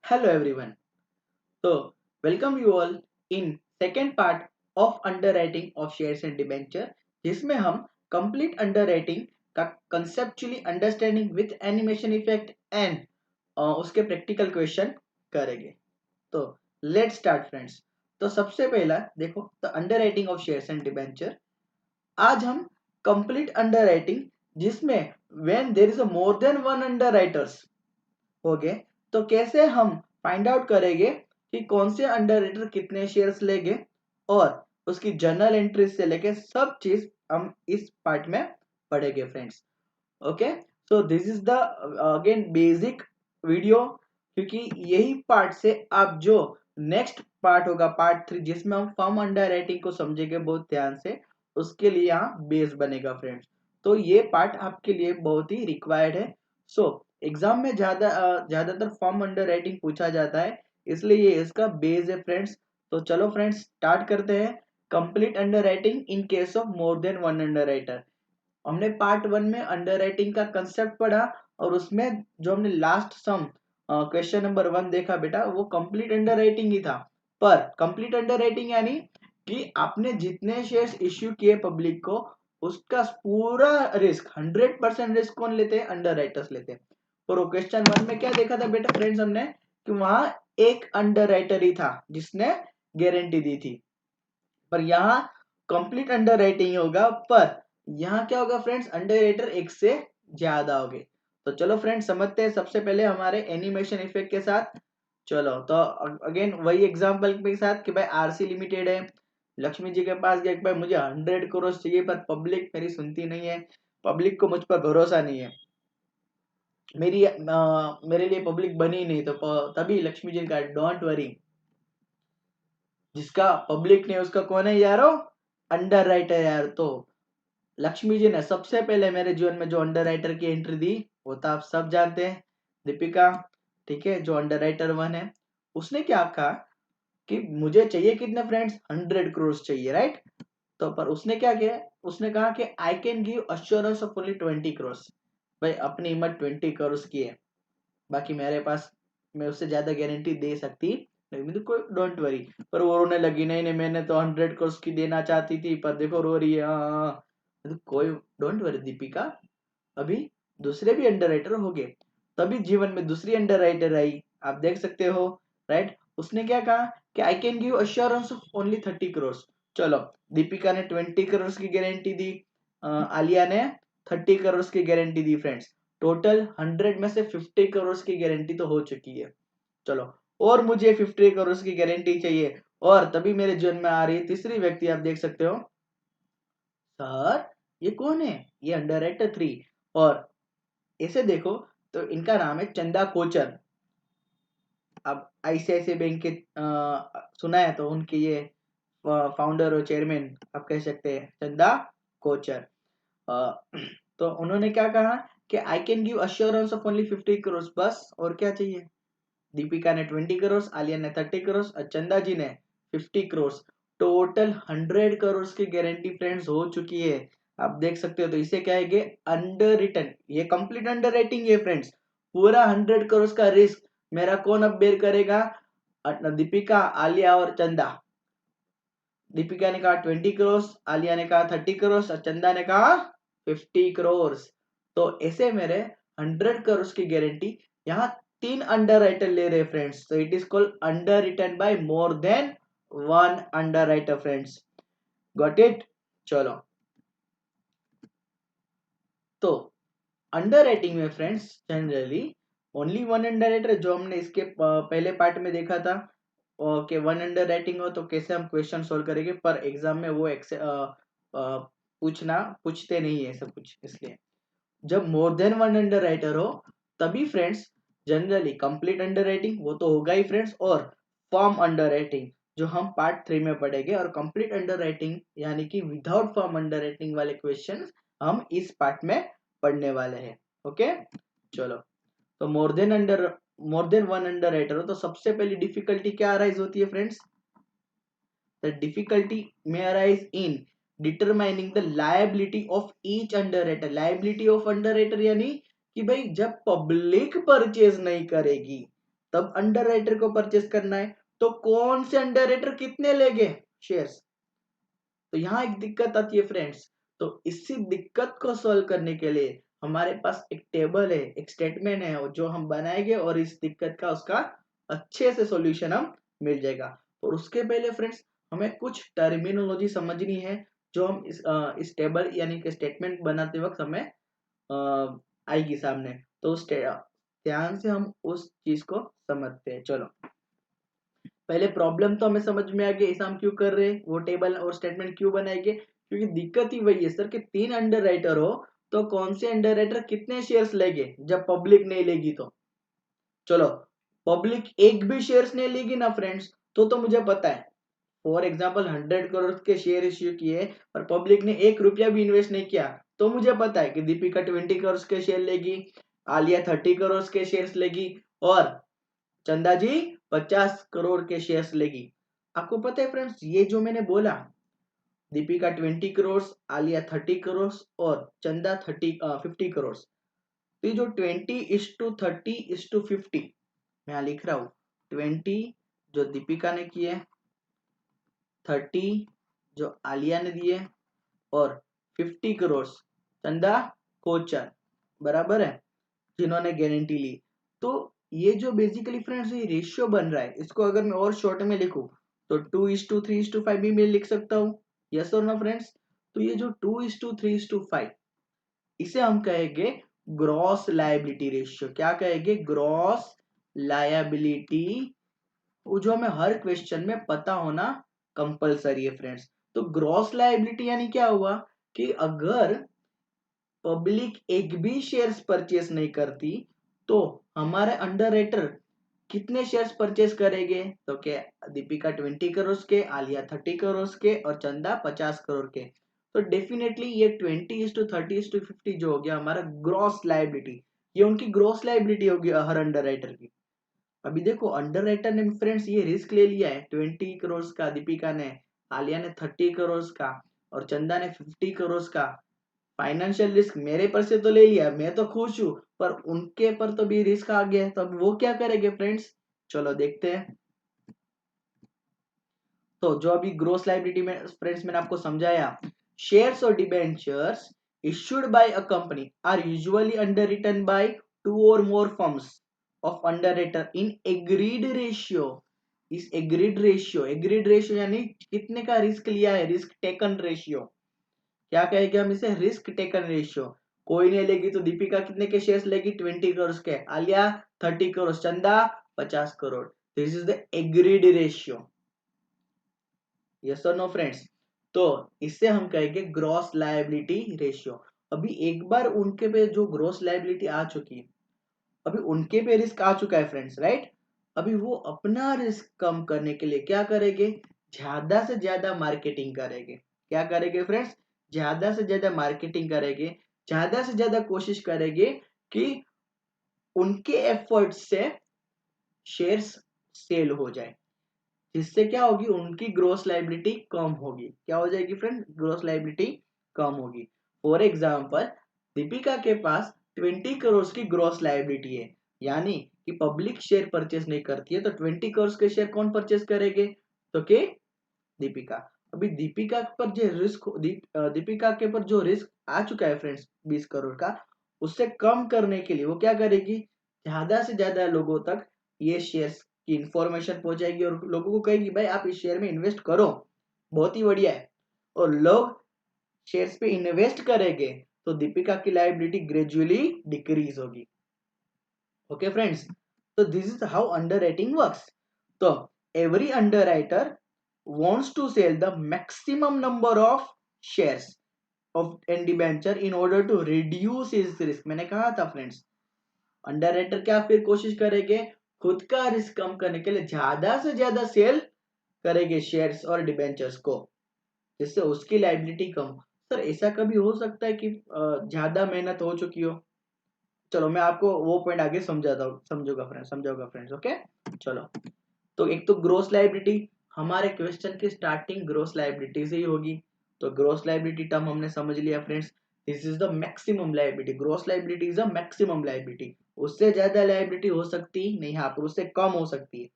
Hello everyone. Welcome you all in second part of underwriting of shares and debenture जिसमें हम complete underwriting का conceptually understanding with animation effect and उसके practical question करेंगे. तो let's start friends. तो सबसे पहला देखो the underwriting of shares and debenture. आज हम complete underwriting जिसमें when there is a more than one underwriters हो गए तो कैसे हम फाइंड आउट करेंगे कि कौन से अंडर कितने शेयर्स लेंगे और उसकी जर्नल एंट्रीज से लेके सब चीज हम इस पार्ट में पढ़ेंगे friends. Okay, so this is the again basic video क्योंकि यही पार्ट से आप जो नेक्स्ट पार्ट होगा पार्ट 3 जिसमें हम फर्म अंडर राइटिंग को समझेंगे बहुत ध्यान से उसके लिए यहाँ बेस बनेगा फ्रेंड्स. तो ये पार्ट आपके लिए बहुत ही रिक्वायर्ड है. सो एग्जाम में ज्यादातर फॉर्म अंडर राइटिंग पूछा जाता है इसलिए ये इसका बेस है फ्रेंड्स. तो चलो फ्रेंड्स स्टार्ट करते हैं. Complete underwriting in case of more than one under writer. हमने पार्ट 1 में अंडर राइटिंग का कंसेप्ट पढ़ा और उसमें जो हमने लास्ट सम क्वेश्चन नंबर 1 देखा बेटा वो कंप्लीट अंडर राइटिंग ही था. पर कंप्लीट अंडर राइटिंग यानी कि आपने जितने शेयर्स इश्यू किए पब्लिक को उसका पूरा रिस्क 100% रिस्क कौन लेते हैं? अंडर राइटर्स लेते हैं. और क्वेश्चन 1 में क्या देखा था बेटा फ्रेंड्स हमने कि वहां एक अंडर राइटर ही था जिसने गारंटी दी थी. पर यहाँ कंप्लीट अंडर राइटिंग होगा पर यहाँ क्या होगा फ्रेंड्स अंडर राइटर एक से ज्यादा हो गए. तो चलो फ्रेंड्स समझते हैं सबसे पहले हमारे एनिमेशन इफेक्ट के साथ. चलो तो अगेन वही एग्जांपल के साथ कि भाई आरसी लिमिटेड है. लक्ष्मी जी के पास गया कि भाई मुझे 100 करोड़ चाहिए पर पब्लिक मेरी सुनती नहीं है. पब्लिक को मुझ पर भरोसा नहीं है. मेरे लिए पब्लिक बनी नहीं. तो तभी लक्ष्मी जी ने कहा डोंट वरी. जिसका पब्लिक ने उसका कौन है यारो? अंडर राइटर यार. तो लक्ष्मी जी ने सबसे पहले मेरे जीवन में जो अंडर राइटर की एंट्री दी वो तो आप सब जानते हैं, दीपिका. ठीक है, जो अंडर राइटर 1 है उसने क्या कहा कि मुझे चाहिए कितने फ्रेंड्स? 100 करोड़ चाहिए, राइट. तो पर उसने क्या किया? उसने कहा कि I can give assurance of only 20 crore. भाई अपनी हिम्मत 20 करोड़ की है, बाकी मेरे पास मैं उससे ज्यादा गारंटी दे सकती नहीं. मुझे कोई डोंट वरी. पर वो रोने लगी, नहीं नहीं मैंने तो 100 करोड़ की देना चाहती थी पर देखो रो रही है. हाँ हाँ. तो कोई डोंट वरी दीपिका, अभी दूसरे भी अंडर राइटर हो गए. तभी जीवन में दूसरी अंडर राइटर आई, आप देख सकते हो, राइट. उसने क्या कहा कि I can give assurance of only 30 crore. चलो दीपिका ने 20 करोड़ की गारंटी दी, आलिया ने 30 करोड़ की गारंटी दी फ्रेंड्स. टोटल 100 में से 50 करोड़ की गारंटी तो हो चुकी है. चलो और मुझे 50 करोड़ की गारंटी चाहिए. और तभी मेरे जीवन में आ रही है तीसरी व्यक्ति, आप देख सकते हो. सर ये कौन है? ये अंडर राइटर 3. और इसे देखो तो इनका नाम है चंदा कोचर. अब आईसीआईसीआई बैंक के सुना है तो उनके ये फाउंडर और चेयरमैन आप कह सकते हैं चंदा कोचर. अ, तो उन्होंने क्या कहा कि I can give assurance of only 50 crore. बस और क्या चाहिए? दीपिका ने 20 करोड़, आलिया ने 30 करोड़ और चंदा जी ने 50 करोड़. टोटल 100 करोड़ की गारंटी फ्रेंड्स हो चुकी है. आप देख सकते हो. तो इसे क्या है? Under return. ये कंप्लीट अंडर राइटिंग है फ्रेंड्स. पूरा 100 करोड़ का रिस्क मेरा कौन अब बेर करेगा? दीपिका, आलिया और चंदा. दीपिका ने कहा 20 करोड़, आलिया ने कहा 30 करोड़ और चंदा ने कहा 50 करोड़. तो ऐसे मेरे 100 करोड़ की गारंटी यहाँ 3 अंडर राइटर ले रहे फ्रेंड्स. तो it is called under return by more than 1 underwriter friends. Got it. चलो तो अंडर राइटिंग में friends generally only one underwriter जो हमने इसके पहले पार्ट में देखा था. ओके, वन अंडर राइटिंग हो तो कैसे हम क्वेश्चन सोल्व करेंगे. पर एग्जाम में वो पूछना पूछते नहीं है सब कुछ. इसलिए जब मोर देन वन अंडर राइटर हो तभी friends generally complete under writing वो तो होगा ही फ्रेंड्स. और फॉर्म अंडर राइटिंग जो हम पार्ट 3 में पढ़ेंगे. और कंप्लीट अंडर राइटिंग यानी कि विदाउट फॉर्म अंडर राइटिंग वाले क्वेश्चन हम इस पार्ट में पढ़ने वाले हैं. ओके चलो. तो मोर देन वन अंडर राइटर हो तो सबसे पहली डिफिकल्टी क्या अराइज होती है friends? The difficulty may arise in determining the liability of each under writer. Liability of under writer यानी कि भाई जब पब्लिक परचेज नहीं करेगी तब अंडर राइटर को परचेस करना है। तो कौन से अंडर राइटर कितने लेंगे शेयर्स, तो यहाँ एक दिक्कत आती है फ्रेंड्स। तो इसी दिक्कत को सॉल्व करने के लिए हमारे पास एक टेबल है, एक स्टेटमेंट है जो हम बनाएंगे और इस दिक्कत का उसका अच्छे से सॉल्यूशन हम मिल जाएगा। और उसके पहले फ्रेंड्स हमें कुछ टर्मिनोलॉजी समझनी है जो हम इस टेबल यानी कि स्टेटमेंट बनाते वक्त हमें आएगी सामने। तो ध्यान से हम उस चीज को समझते हैं। चलो पहले प्रॉब्लम तो हमें समझ में आ गया, ऐसा हम क्यों कर रहे हैं, वो टेबल और स्टेटमेंट क्यों बनाएंगे, क्योंकि दिक्कत ही वही है सर कि 3 अंडर राइटर हो तो कौन से अंडर राइटर कितने शेयर्स लेंगे जब पब्लिक नहीं लेगी। तो चलो पब्लिक एक भी शेयर्स नहीं लेगी ना फ्रेंड्स, तो मुझे पता है फॉर एग्जाम्पल 100 करोड़ के शेयर इश्यू किए और पब्लिक ने 1 रुपया भी इन्वेस्ट नहीं किया, तो मुझे पता है कि दीपिका 20 करोड़ के शेयर लेगी, आलिया 30 करोड़ के शेयर्स लेगी और चंदा जी 50 करोड़ के शेयर्स लेगी। आपको पता है फ्रेंड्स ये जो मैंने बोला दीपिका 20 करोड़, आलिया 30 करोड़ और चंदा 50 करोड़, तो ये जो 20:30:50 मैं यहाँ लिख रहा हूँ, 20 जो दीपिका ने किए, 30 जो आलिया ने दिए और 50 करोड़ चंदा कोचर, बराबर है, जिन्होंने गारंटी ली। तो ये जो बेसिकली फ्रेंड्स ये रेशियो बन रहा है, इसको अगर मैं और शॉर्ट में लिखूं तो 2:3:5 भी मैं लिख सकता हूँ, यस और नो फ्रेंड्स। तो ये जो 2:3:5 इसे हम कहेंगे ग्रॉस लायबिलिटी रेशियो। क्या कहेंगे, ग्रॉस लायबिलिटी, जो हमें हर क्वेश्चन में पता होना कंपलसरी है फ्रेंड्स। तो ग्रॉस लायबिलिटी यानी क्या हुआ कि अगर पब्लिक एक भी शेयर्स परचेस नहीं करती तो हमारे अंडर राइटर कितने शेयर्स परचेस करेंगे, तो क्या दीपिका 20 करोड़ के, आलिया 30 करोड़ के और चंदा 50 करोड़ के। तो डेफिनेटली ये 20:30:50 जो हो गया हमारा ग्रॉस लायबिलिटी, ये उनकी ग्रॉस लायबिलिटी होगी हर अंडर राइटर की। अभी देखो अंडर राइटर ने फ्रेंड्स ये रिस्क ले लिया है 20 करोड़ का दीपिका ने, आलिया ने 30 करोड़ का और चंदा ने 50 करोड़ का। फाइनेंशियल रिस्क मेरे पर से तो ले लिया, मैं तो खुश हूं, पर उनके पर तो भी रिस्क आ गया है, तो अब वो क्या करेंगे फ्रेंड्स, चलो देखते हैं। तो जो अभी ग्रोस लायबिलिटी में फ्रेंड्स मैंने आपको समझाया, शेयर्स और debentures issued by a company are usually underwritten by 2 or more firms of underwriter in agreed ratio। इस एग्रीड रेशियो यानी कितने का रिस्क लिया है, रिस्क टेकन रेशियो, क्या कहेंगे हम इसे, रिस्क टेकन रेशियो। कोई नहीं लेगी तो दीपिका कितने के शेयर्स लेगी, 20 करोड़ के, आलिया 30 करोड़, चंदा 50 crore. This is the agreed ratio, yes और नो फ्रेंड्स। तो इससे हम कहेंगे ग्रॉस लायबिलिटी रेशियो। अभी एक बार उनके पे जो ग्रॉस लायबिलिटी आ चुकी है, अभी उनके पे रिस्क आ चुका है फ्रेंड्स, राइट। अभी वो अपना रिस्क कम करने के लिए क्या करेंगे, ज्यादा से ज्यादा मार्केटिंग करेंगे। क्या करेंगे फ्रेंड्स, ज्यादा से ज्यादा मार्केटिंग करेंगे, ज्यादा से ज्यादा कोशिश करेंगे कि उनके एफर्ट से शेयर्स सेल हो जाए, जिससे क्या होगी, उनकी ग्रोस लायबिलिटी कम होगी। क्या हो जाएगी फ्रेंड, ग्रोस लायबिलिटी कम होगी। फॉर एग्जाम्पल दीपिका के पास 20 करोड़ की ग्रोस लायबिलिटी है, यानी कि पब्लिक शेयर परचेस नहीं करती है, तो 20 करोड़ के शेयर कौन परचेस करेंगे, तो के दीपिका। अभी दीपिका पर जो रिस्क दीपिका के पर जो रिस्क आ चुका है फ्रेंड्स 20 करोड़ का, उससे कम करने के लिए वो क्या करेगी, ज्यादा से ज्यादा लोगों तक ये शेयर्स की इंफॉर्मेशन पहुंचाएगी और लोगों को कहेगी भाई आप इस शेयर में इन्वेस्ट करो, बहुत ही बढ़िया है। और लोग शेयर्स पे इन्वेस्ट करेंगे तो दीपिका की लायबिलिटी ग्रेजुअली डिक्रीज होगी। ओके फ्रेंड्स, तो this is how underwriting works. तो every underwriter wants to sell the maximum number of shares of and debenture in order to reduce his risk। मैंने कहा था friends under writer क्या फिर कोशिश करेंगे, खुद का रिस्क कम करने के लिए ज्यादा से ज्यादा सेल करेंगे शेयर्स और डिबेंचर्स को, जिससे उसकी लायबिलिटी कम। सर ऐसा कभी हो सकता है कि ज्यादा मेहनत हो चुकी हो, चलो मैं आपको वो पॉइंट आगे समझाता हूँ, समझोगा फ्रेंड्स, ओके। चलो तो एक तो ग्रोस लायबिलिटी, हमारे क्वेश्चन की स्टार्टिंग ग्रोस लायबिलिटी से ही होगी। तो ग्रोस लायबिलिटी टर्म हमने समझ लिया friends, this is the maximum liability, gross liability is the maximum liability. उससे ज्यादा लायबिलिटी हो सकती नहीं, यहाँ पर उससे कम हो सकती है।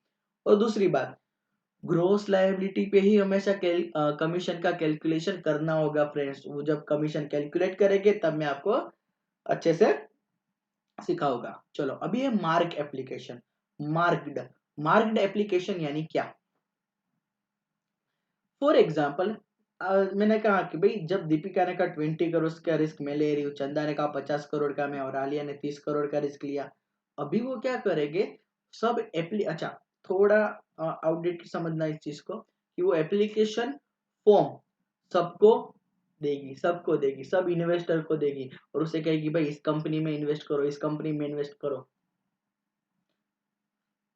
और दूसरी बात, ग्रोस लायबिलिटी पे ही हमेशा कमीशन का कैलकुलेशन करना होगा फ्रेंड्स। वो जब कमीशन कैलकुलेट करेंगे तब मैं आपको अच्छे से सिखाऊंगा। चलो अभी है mark application. Marked marked application यानी क्या? फॉर एग्जाम्पल, मैंने कहा कि भाई जब दीपिका ने कहा 20 करोड़ का रिस्क मैं ले रही हूँ, चंदा ने कहा 50 करोड़ का मैं, और आलिया ने 30 करोड़ का रिस्क लिया। अभी वो क्या करेंगे, सब एप्ली अच्छा, थोड़ा आउटडेटेड समझना इस चीज को, कि वो एप्लीकेशन फॉर्म सबको सबको देगी, सब इन्वेस्टर को देगी, और उसे कहेगी भाई इस कंपनी में इन्वेस्ट करो, इस कंपनी में इन्वेस्ट करो।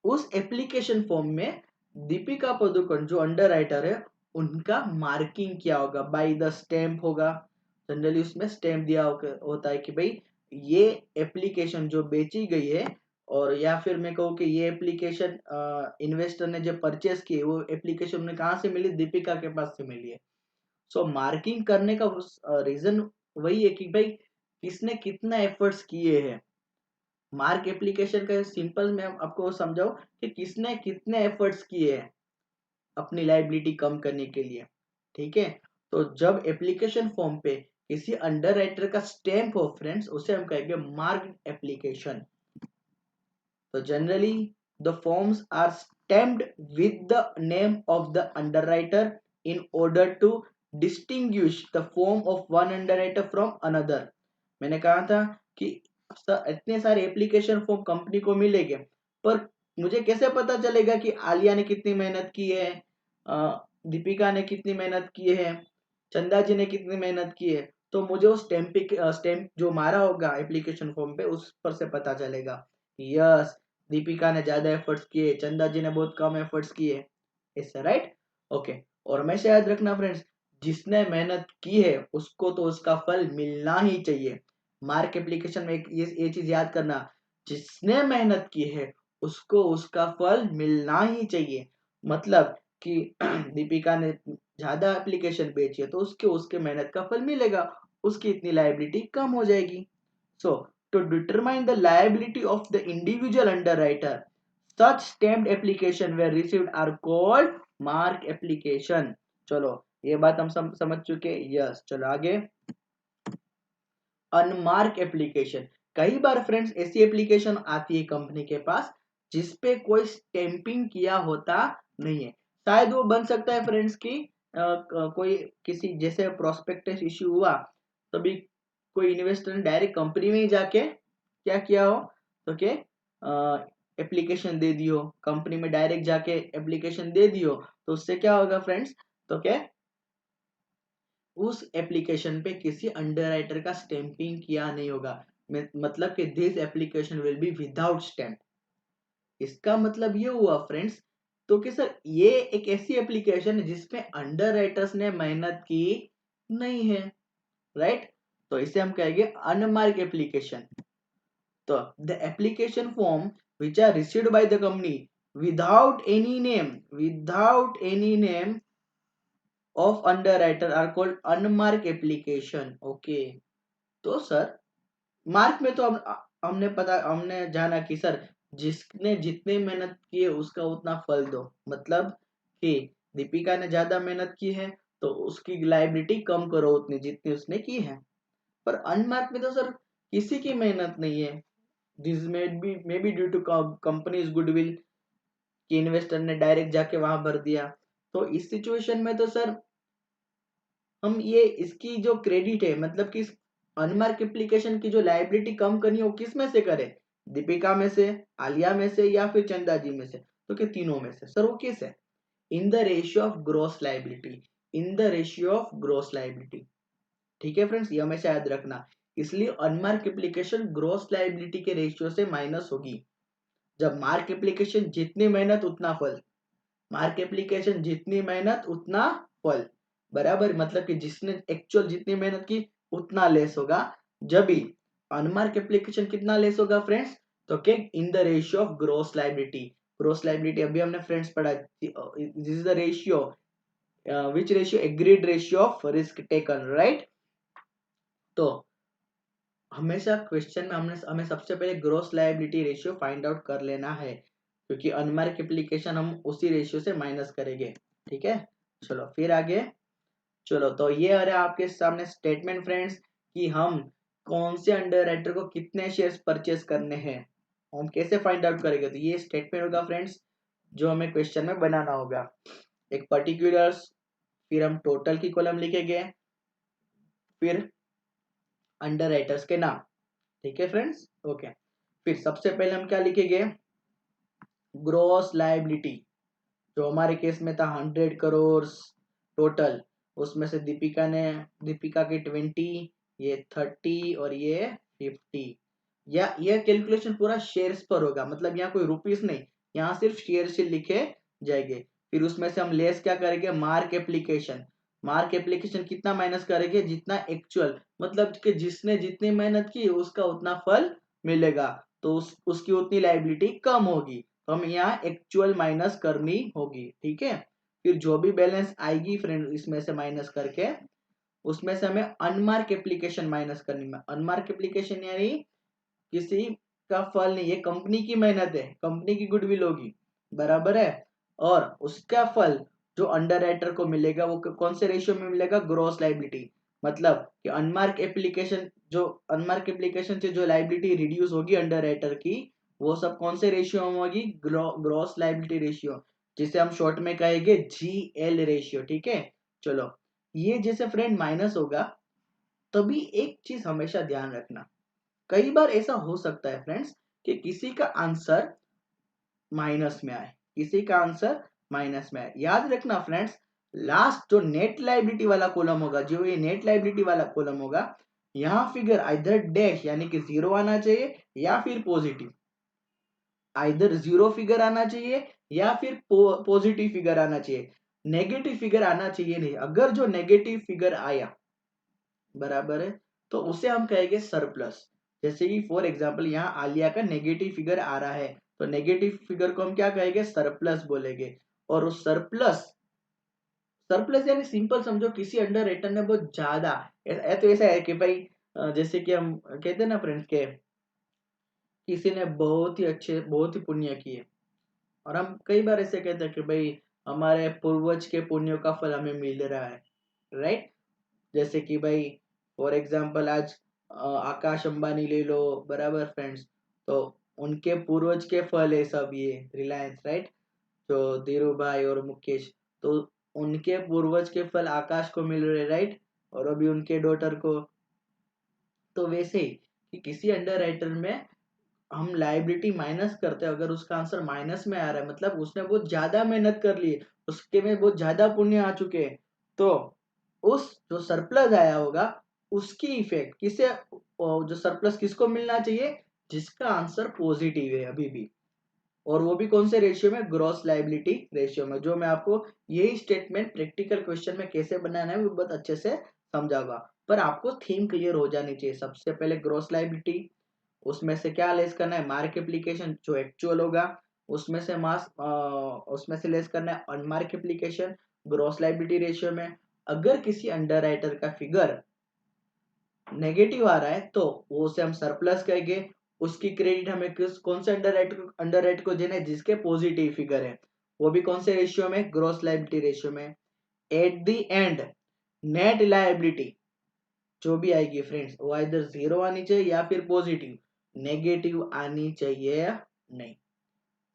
उस एप्लीकेशन फॉर्म में दीपिका पादुकोण जो अंडर राइटर है, उनका मार्किंग क्या होगा, बाय द स्टैंप होगा। जनरली उसमें स्टैंप दिया होता है कि भाई ये एप्लीकेशन जो बेची गई है, और या फिर मैं कहूँ कि ये एप्लीकेशन इन्वेस्टर ने जो परचेस की है, वो एप्लीकेशन उन्हें कहाँ से मिली, दीपिका के पास से मिली है। सो मार्किंग करने का रीजन वही है कि भाई किसने कितना एफर्ट्स किए हैं। मार्क एप्लीकेशन का सिंपल मैं आपको समझाऊं कि किसने कितने एफर्ट्स किए हैं अपनी लाइबिलिटी कम करने के लिए। ठीक है, तो जब एप्लीकेशन फॉर्म पे किसी अंडर राइटर का स्टैंप हो फ्रेंड्स, उसे हम कहेंगे मार्क एप्लीकेशन। तो generally the forms are stamped with the name of the underwriter in order to distinguish the form of one underwriter from another. मैंने कहा था कि इतने सारे एप्लीकेशन फॉर्म कंपनी को मिलेंगे, पर मुझे कैसे पता चलेगा कि आलिया ने कितनी मेहनत की है, दीपिका ने कितनी मेहनत की है, चंदा जी ने कितनी मेहनत की है? तो मुझे उस स्टैंप जो मारा होगा एप्लीकेशन फॉर्म पे, उस पर से पता चलेगा यस दीपिका ने ज्यादा एफर्ट्स किए, चंदा जी ने बहुत कम एफर्ट्स किए, इससे राइट। ओके, और हमेशा याद रखना फ्रेंड्स, जिसने मेहनत की है उसको तो उसका फल मिलना ही चाहिए। मार्क एप्लीकेशन में ये चीज याद करना, जिसने मेहनत की है उसको उसका फल मिलना ही चाहिए। मतलब कि दीपिका ने ज्यादा एप्लीकेशन बेची है तो उसके उसके मेहनत का फल मिलेगा, उसकी इतनी लायबिलिटी कम हो जाएगी। So to determine the liability of the individual underwriter, such stamped application were received are called mark application। चलो ये बात हम समझ चुके। यस, चलो आगे। अनमार्क एप्लीकेशन, कई बार फ्रेंड्स ऐसी एप्लीकेशन आती है कंपनी के पास जिसपे कोई स्टैंपिंग किया होता नहीं है। शायद वो बन सकता है फ्रेंड्स की कोई किसी जैसे प्रोस्पेक्टस इश्यू हुआ, तभी कोई इन्वेस्टर ने डायरेक्ट कंपनी में ही जाके क्या किया हो, तो क्या एप्लीकेशन दे दियो, कंपनी में डायरेक्ट जाके एप्लीकेशन दे दियो, तो उससे क्या होगा फ्रेंड्स, तो क्या उस एप्लीकेशन पे किसी अंडरराइटर का स्टैंपिंग किया नहीं होगा। मतलब कि this application will be without stamp. इसका मतलब ये हुआ फ्रेंड्स, तो कि सर ये एक ऐसी एप्लीकेशन है जिसमें अंडरराइटर्स ने मेहनत की नहीं है, राइट। तो इसे हम कहेंगे अनमार्क एप्लीकेशन। तो the application form which are received by the company without any name of underwriter are called unmark application. Okay, तो सर मार्क में तो हमने जाना कि सर जिसने जितने मेहनत की है उसका उतना फल दो। मतलब कि दीपिका ने ज्यादा मेहनत की है तो उसकी लायबिलिटी कम करो उतनी जितनी उसने की है। पर अनमार्क में तो सर किसी की मेहनत नहीं है, this may be due to company's goodwill, कि इन्वेस्टर ने डायरेक्ट जाके वहां भर दिया। तो इस सिचुएशन में तो सर हम ये इसकी जो क्रेडिट है, मतलब कि अनमार्क एप्लीकेशन की जो लायबिलिटी कम करनी है वो किस में से करें, दीपिका में से, आलिया में से, या फिर चंदा जी में से? तो क्या तीनों में से? सर वो किस है, in the ratio of gross liability, in the ratio of gross liability. ठीक है फ्रेंड्स, ये हमेशा याद रखना। इसलिए अनमार्क एप्लीकेशन ग्रोस लायबिलिटी के रेशियो से माइनस होगी। जब मार्क एप्लीकेशन जितनी मेहनत उतना फल, मार्क एप्लीकेशन जितनी मेहनत उतना फल, बराबर। मतलब कि जिसने एक्चुअल जितनी मेहनत की उतना लेस होगा। जब भी अनमार्क एप्लीकेशन कितना लेस होगा फ्रेंड्स, तो क्या in the ratio of gross liability. Gross liability अभी हमने फ्रेंड्स पढ़ा, this is the ratio, which ratio, agreed ratio of risk taken, right. तो हमेशा क्वेश्चन में हमें सबसे पहले gross liability ratio find out कर लेना है, क्योंकि अनमार्क एप्लीकेशन हम उसी रेशियो से माइनस करेंगे। ठीक है, चलो फिर आगे। चलो तो ये आ रहा है आपके सामने स्टेटमेंट फ्रेंड्स, कि हम कौन से अंडर राइटर को कितने शेयर्स परचेस करने हैं, हम कैसे फाइंड आउट करेंगे। तो ये स्टेटमेंट होगा फ्रेंड्स, जो हमें क्वेश्चन में बनाना होगा। एक पर्टिकुलर्स, फिर हम टोटल की कॉलम लिखेंगे, फिर अंडर राइटर्स के नाम। ठीक है फ्रेंड्स, ओके। फिर सबसे पहले हम क्या लिखेंगे, ग्रॉस लायबिलिटी, जो हमारे केस में था 100 करोड़ टोटल, उसमें से दीपिका के 20, ये 30 और ये 50। या यह कैलकुलेशन पूरा शेयर्स पर होगा, मतलब यहाँ कोई रुपीस नहीं, यहाँ सिर्फ शेयर से लिखे जाएंगे। फिर उसमें से हम लेस क्या करेंगे, मार्क एप्लीकेशन। मार्क एप्लीकेशन कितना माइनस करेंगे, जितना एक्चुअल, मतलब कि जिसने जितनी मेहनत की उसका उतना फल मिलेगा, तो उसकी उतनी लाइबिलिटी कम होगी, तो हम यहाँ एक्चुअल माइनस करनी होगी। ठीक है, फिर जो भी बैलेंस आएगी फ्रेंड इसमें से माइनस करके, उसमें से हमें अनमार्क एप्लीकेशन माइनस करनी है। अनमार्क एप्लीकेशन यानी किसी का फल नहीं, ये कंपनी की मेहनत है, कंपनी की गुडविल होगी, बराबर है। और उसका फल जो अंडर राइटर को मिलेगा वो कौन से रेशियो में मिलेगा, ग्रॉस लाइबिलिटी। मतलब कि अनमार्क एप्लीकेशन से जो लाइबिलिटी रिड्यूस होगी अंडर राइटर की, वो सब कौन से रेशियो में होगी, ग्रॉस लाइबिलिटी रेशियो, जिसे हम शॉर्ट में कहेंगे GL रेशियो। ठीक है, चलो ये जैसे फ्रेंड माइनस होगा, तभी एक चीज हमेशा ध्यान रखना, कई बार ऐसा हो सकता है फ्रेंड्स कि किसी का आंसर माइनस में आए, किसी का आंसर माइनस में आए। याद रखना फ्रेंड्स, लास्ट जो नेट लाइबिलिटी वाला कॉलम होगा, जो ये नेट लाइबिलिटी वाला कॉलम होगा, यहाँ फिगर आइदर डैश यानी कि जीरो आना चाहिए, या फिर पॉजिटिव, आइदर जीरो फिगर आना चाहिए या फिर पॉजिटिव फिगर आना चाहिए, नेगेटिव फिगर आना चाहिए नहीं। अगर जो नेगेटिव फिगर आया, बराबर है, तो उसे हम कहेंगे सरप्लस। जैसे कि फॉर एग्जांपल यहाँ आलिया का नेगेटिव फिगर आ रहा है, तो नेगेटिव फिगर को हम क्या कहेंगे, सरप्लस बोलेंगे। और उस सरप्लस, सरप्लस यानी सिंपल समझो, किसी अंडर रेटर ने बहुत ज्यादा, तो ऐसा है कि भाई जैसे कि हम कहते हैं ना फ्रेंड्स के, किसी ने बहुत ही अच्छे, बहुत ही पुण्य किए, और हम कई बार ऐसे कहते हैं कि भाई हमारे पूर्वज के पुण्यों का फल हमें मिल रहा है, राइट। जैसे कि भाई फॉर एग्जांपल आज आकाश अंबानी ले लो, बराबर फ्रेंड्स, तो उनके पूर्वज के फल है सब ये रिलायंस, राइट, जो धीरू भाई और मुकेश, तो उनके पूर्वज के फल आकाश को मिल रहे, राइट, और अभी उनके डॉटर को। तो वैसे ही कि किसी अंडर राइटर में हम लाइबिलिटी माइनस करते हैं, अगर उसका आंसर माइनस में आ रहा है, मतलब उसने बहुत ज्यादा मेहनत कर ली है, उसके में बहुत ज्यादा पुण्य आ चुके हैं, तो उस जो सरप्लस आया होगा, उसकी इफेक्ट किसे, जो सरप्लस किसको मिलना चाहिए, जिसका आंसर पॉजिटिव है अभी भी, और वो भी कौन से रेशियो में, ग्रॉस लायबिलिटी रेशियो में, जो मैं आपको यही स्टेटमेंट प्रैक्टिकल क्वेश्चन में कैसे बनाना है वो बहुत अच्छे से समझाऊंगा। पर आपको थीम क्लियर हो जानी चाहिए। सबसे पहले ग्रॉस लायबिलिटी, उसमें से क्या लेस करना है, मार्क एप्लीकेशन जो एक्चुअल होगा, उसमें से उसमें से लेस करना है unmark application gross liability ratio में। अगर किसी अंडर राइटर का फिगर नेगेटिव आ रहा है, तो वो उसे हम सरप्लस कहेंगे। उसकी क्रेडिट हमें किस कौन से अंडर राइट को देना है, जिसके पॉजिटिव फिगर है, वो भी कौन से रेशियो में, ग्रॉस लायबिलिटी रेशियो में। At the end net liability जो भी आएगी फ्रेंड्स, वो इधर जीरो आनी चाहिए या फिर पॉजिटिव, नेगेटिव आनी चाहिए नहीं।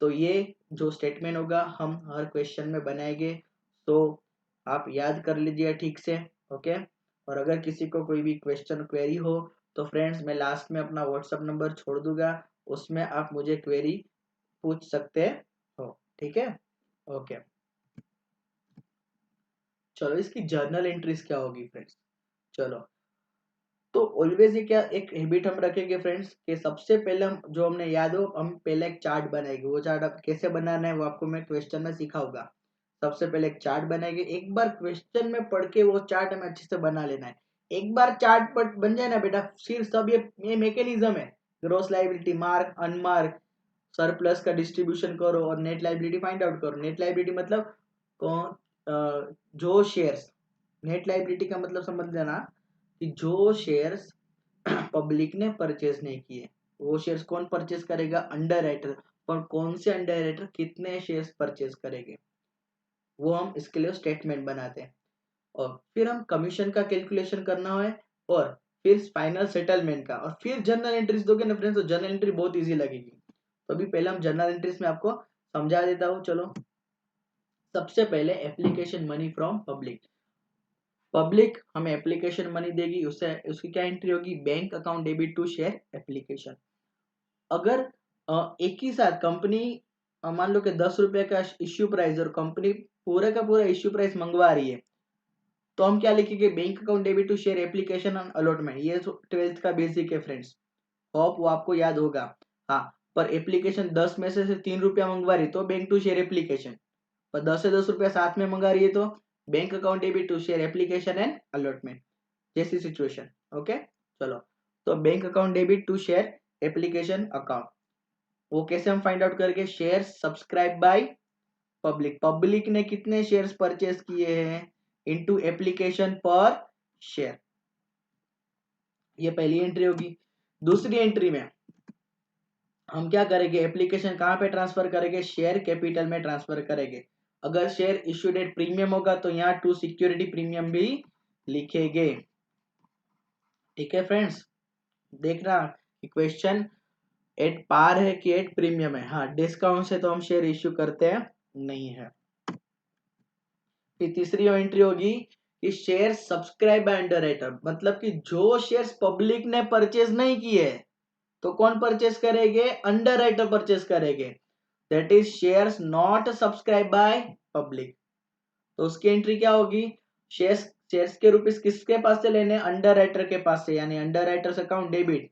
तो ये जो स्टेटमेंट होगा हम हर क्वेश्चन में बनाएंगे, तो आप याद कर लीजिए ठीक से, ओके। और अगर किसी को कोई भी क्वेश्चन क्वेरी हो, तो फ्रेंड्स मैं लास्ट में अपना व्हाट्सअप नंबर छोड़ दूंगा, उसमें आप मुझे क्वेरी पूछ सकते हो। ठीक है, ओके। चलो इसकी जर्नल एंट्रीज क्या होगी फ्रेंड्स, चलो। तो ऑलवेज ये क्या एक हैबिट हम रखेंगे फ्रेंड्स, कि सबसे पहले हम जो हमने याद हो, हम पहले एक चार्ट बनाएंगे। वो चार्ट आप कैसे बनाना है वो आपको मैं क्वेश्चन में सिखाऊंगा। सबसे पहले एक चार्ट बनाएंगे, एक बार क्वेश्चन में पढ़ के वो चार्ट हमें अच्छे से बना लेना है। एक बार चार्ट पर बन जाए ना बेटा, फिर सब ये मैकेनिज्म है, gross liability, mark, unmark, surplus का डिस्ट्रीब्यूशन करो और नेट लायबिलिटी फाइंड आउट करो। नेट लायबिलिटी मतलब कौन, जो शेयर्स, नेट लायबिलिटी का मतलब समझ लेना कि जो शेयर्स पब्लिक ने परचेज नहीं किए। वो शेयर्स कौन परचेज करेगा? Under writer. और कौन से अंडर राइटर कितने शेयर्स परचेज करेंगे, वो हम इसके लिए स्टेटमेंट बनाते हैं। और फिर हम कमीशन का कैलकुलेशन करना है, और फिर फाइनल सेटलमेंट का, और फिर जर्नल एंट्रीज दोगे ना फ्रेंड्स, तो जर्नल एंट्री बहुत इजी लगेगी। तो अभी पहले हम जर्नल एंट्रीज में आपको समझा देता हूँ। चलो, सबसे पहले application money from public. Public हमें एप्लीकेशन मनी देगी, उससे उसकी क्या एंट्री होगी? Bank account debit to share application. अगर एक ही साथ कंपनी मान लो कि 10 रुपए का इश्यू प्राइस, और कंपनी पूरे का पूरा इश्यू प्राइस मंगवा रही है, तो हम क्या लिखेंगे? Bank account debit to share application and allotment. ये 12th का बेसिक है फ्रेंड्स, होप वो आपको याद होगा। हाँ, पर एप्लीकेशन 10 में से 3 रुपया मंगवा रही तो बैंक टू शेयर एप्लीकेशन, पर 10 से 10 रुपया साथ में मंगा रही है तो bank account debit to share application and allotment, जैसी सिचुएशन। ओके, चलो, तो bank account debit to share application account, वो कैसे हम फाइंड आउट करेंगे? Share subscribe by public. Public ने कितने शेयर्स परचेस किए हैं इनटू एप्लीकेशन पर शेयर, ये पहली एंट्री होगी। दूसरी एंट्री में हम क्या करेंगे? एप्लीकेशन कहां पे ट्रांसफर करेंगे? शेयर कैपिटल में ट्रांसफर करेंगे। अगर शेयर इश्यू डेट प्रीमियम होगा तो यहाँ टू सिक्योरिटी प्रीमियम भी लिखेंगे। ठीक है फ्रेंड्स, देखना क्वेश्चन एट पार है कि एट प्रीमियम है। हाँ, डिस्काउंट से तो हम शेयर इश्यू करते हैं नहीं है। फिर तीसरी एंट्री होगी कि share subscribe bye underwriter, मतलब कि जो शेयर्स पब्लिक ने परचेज नहीं किए तो कौन परचेज करेंगे? अंडर राइटर परचेज करेंगे। That is shares not subscribe by public. तो उसकी एंट्री क्या होगी? शेयर्स शेयर्स के रुपीस किसके पास से लेने? अंडर राइटर के पास से, यानी अंडर राइटर्स अकाउंट डेबिट।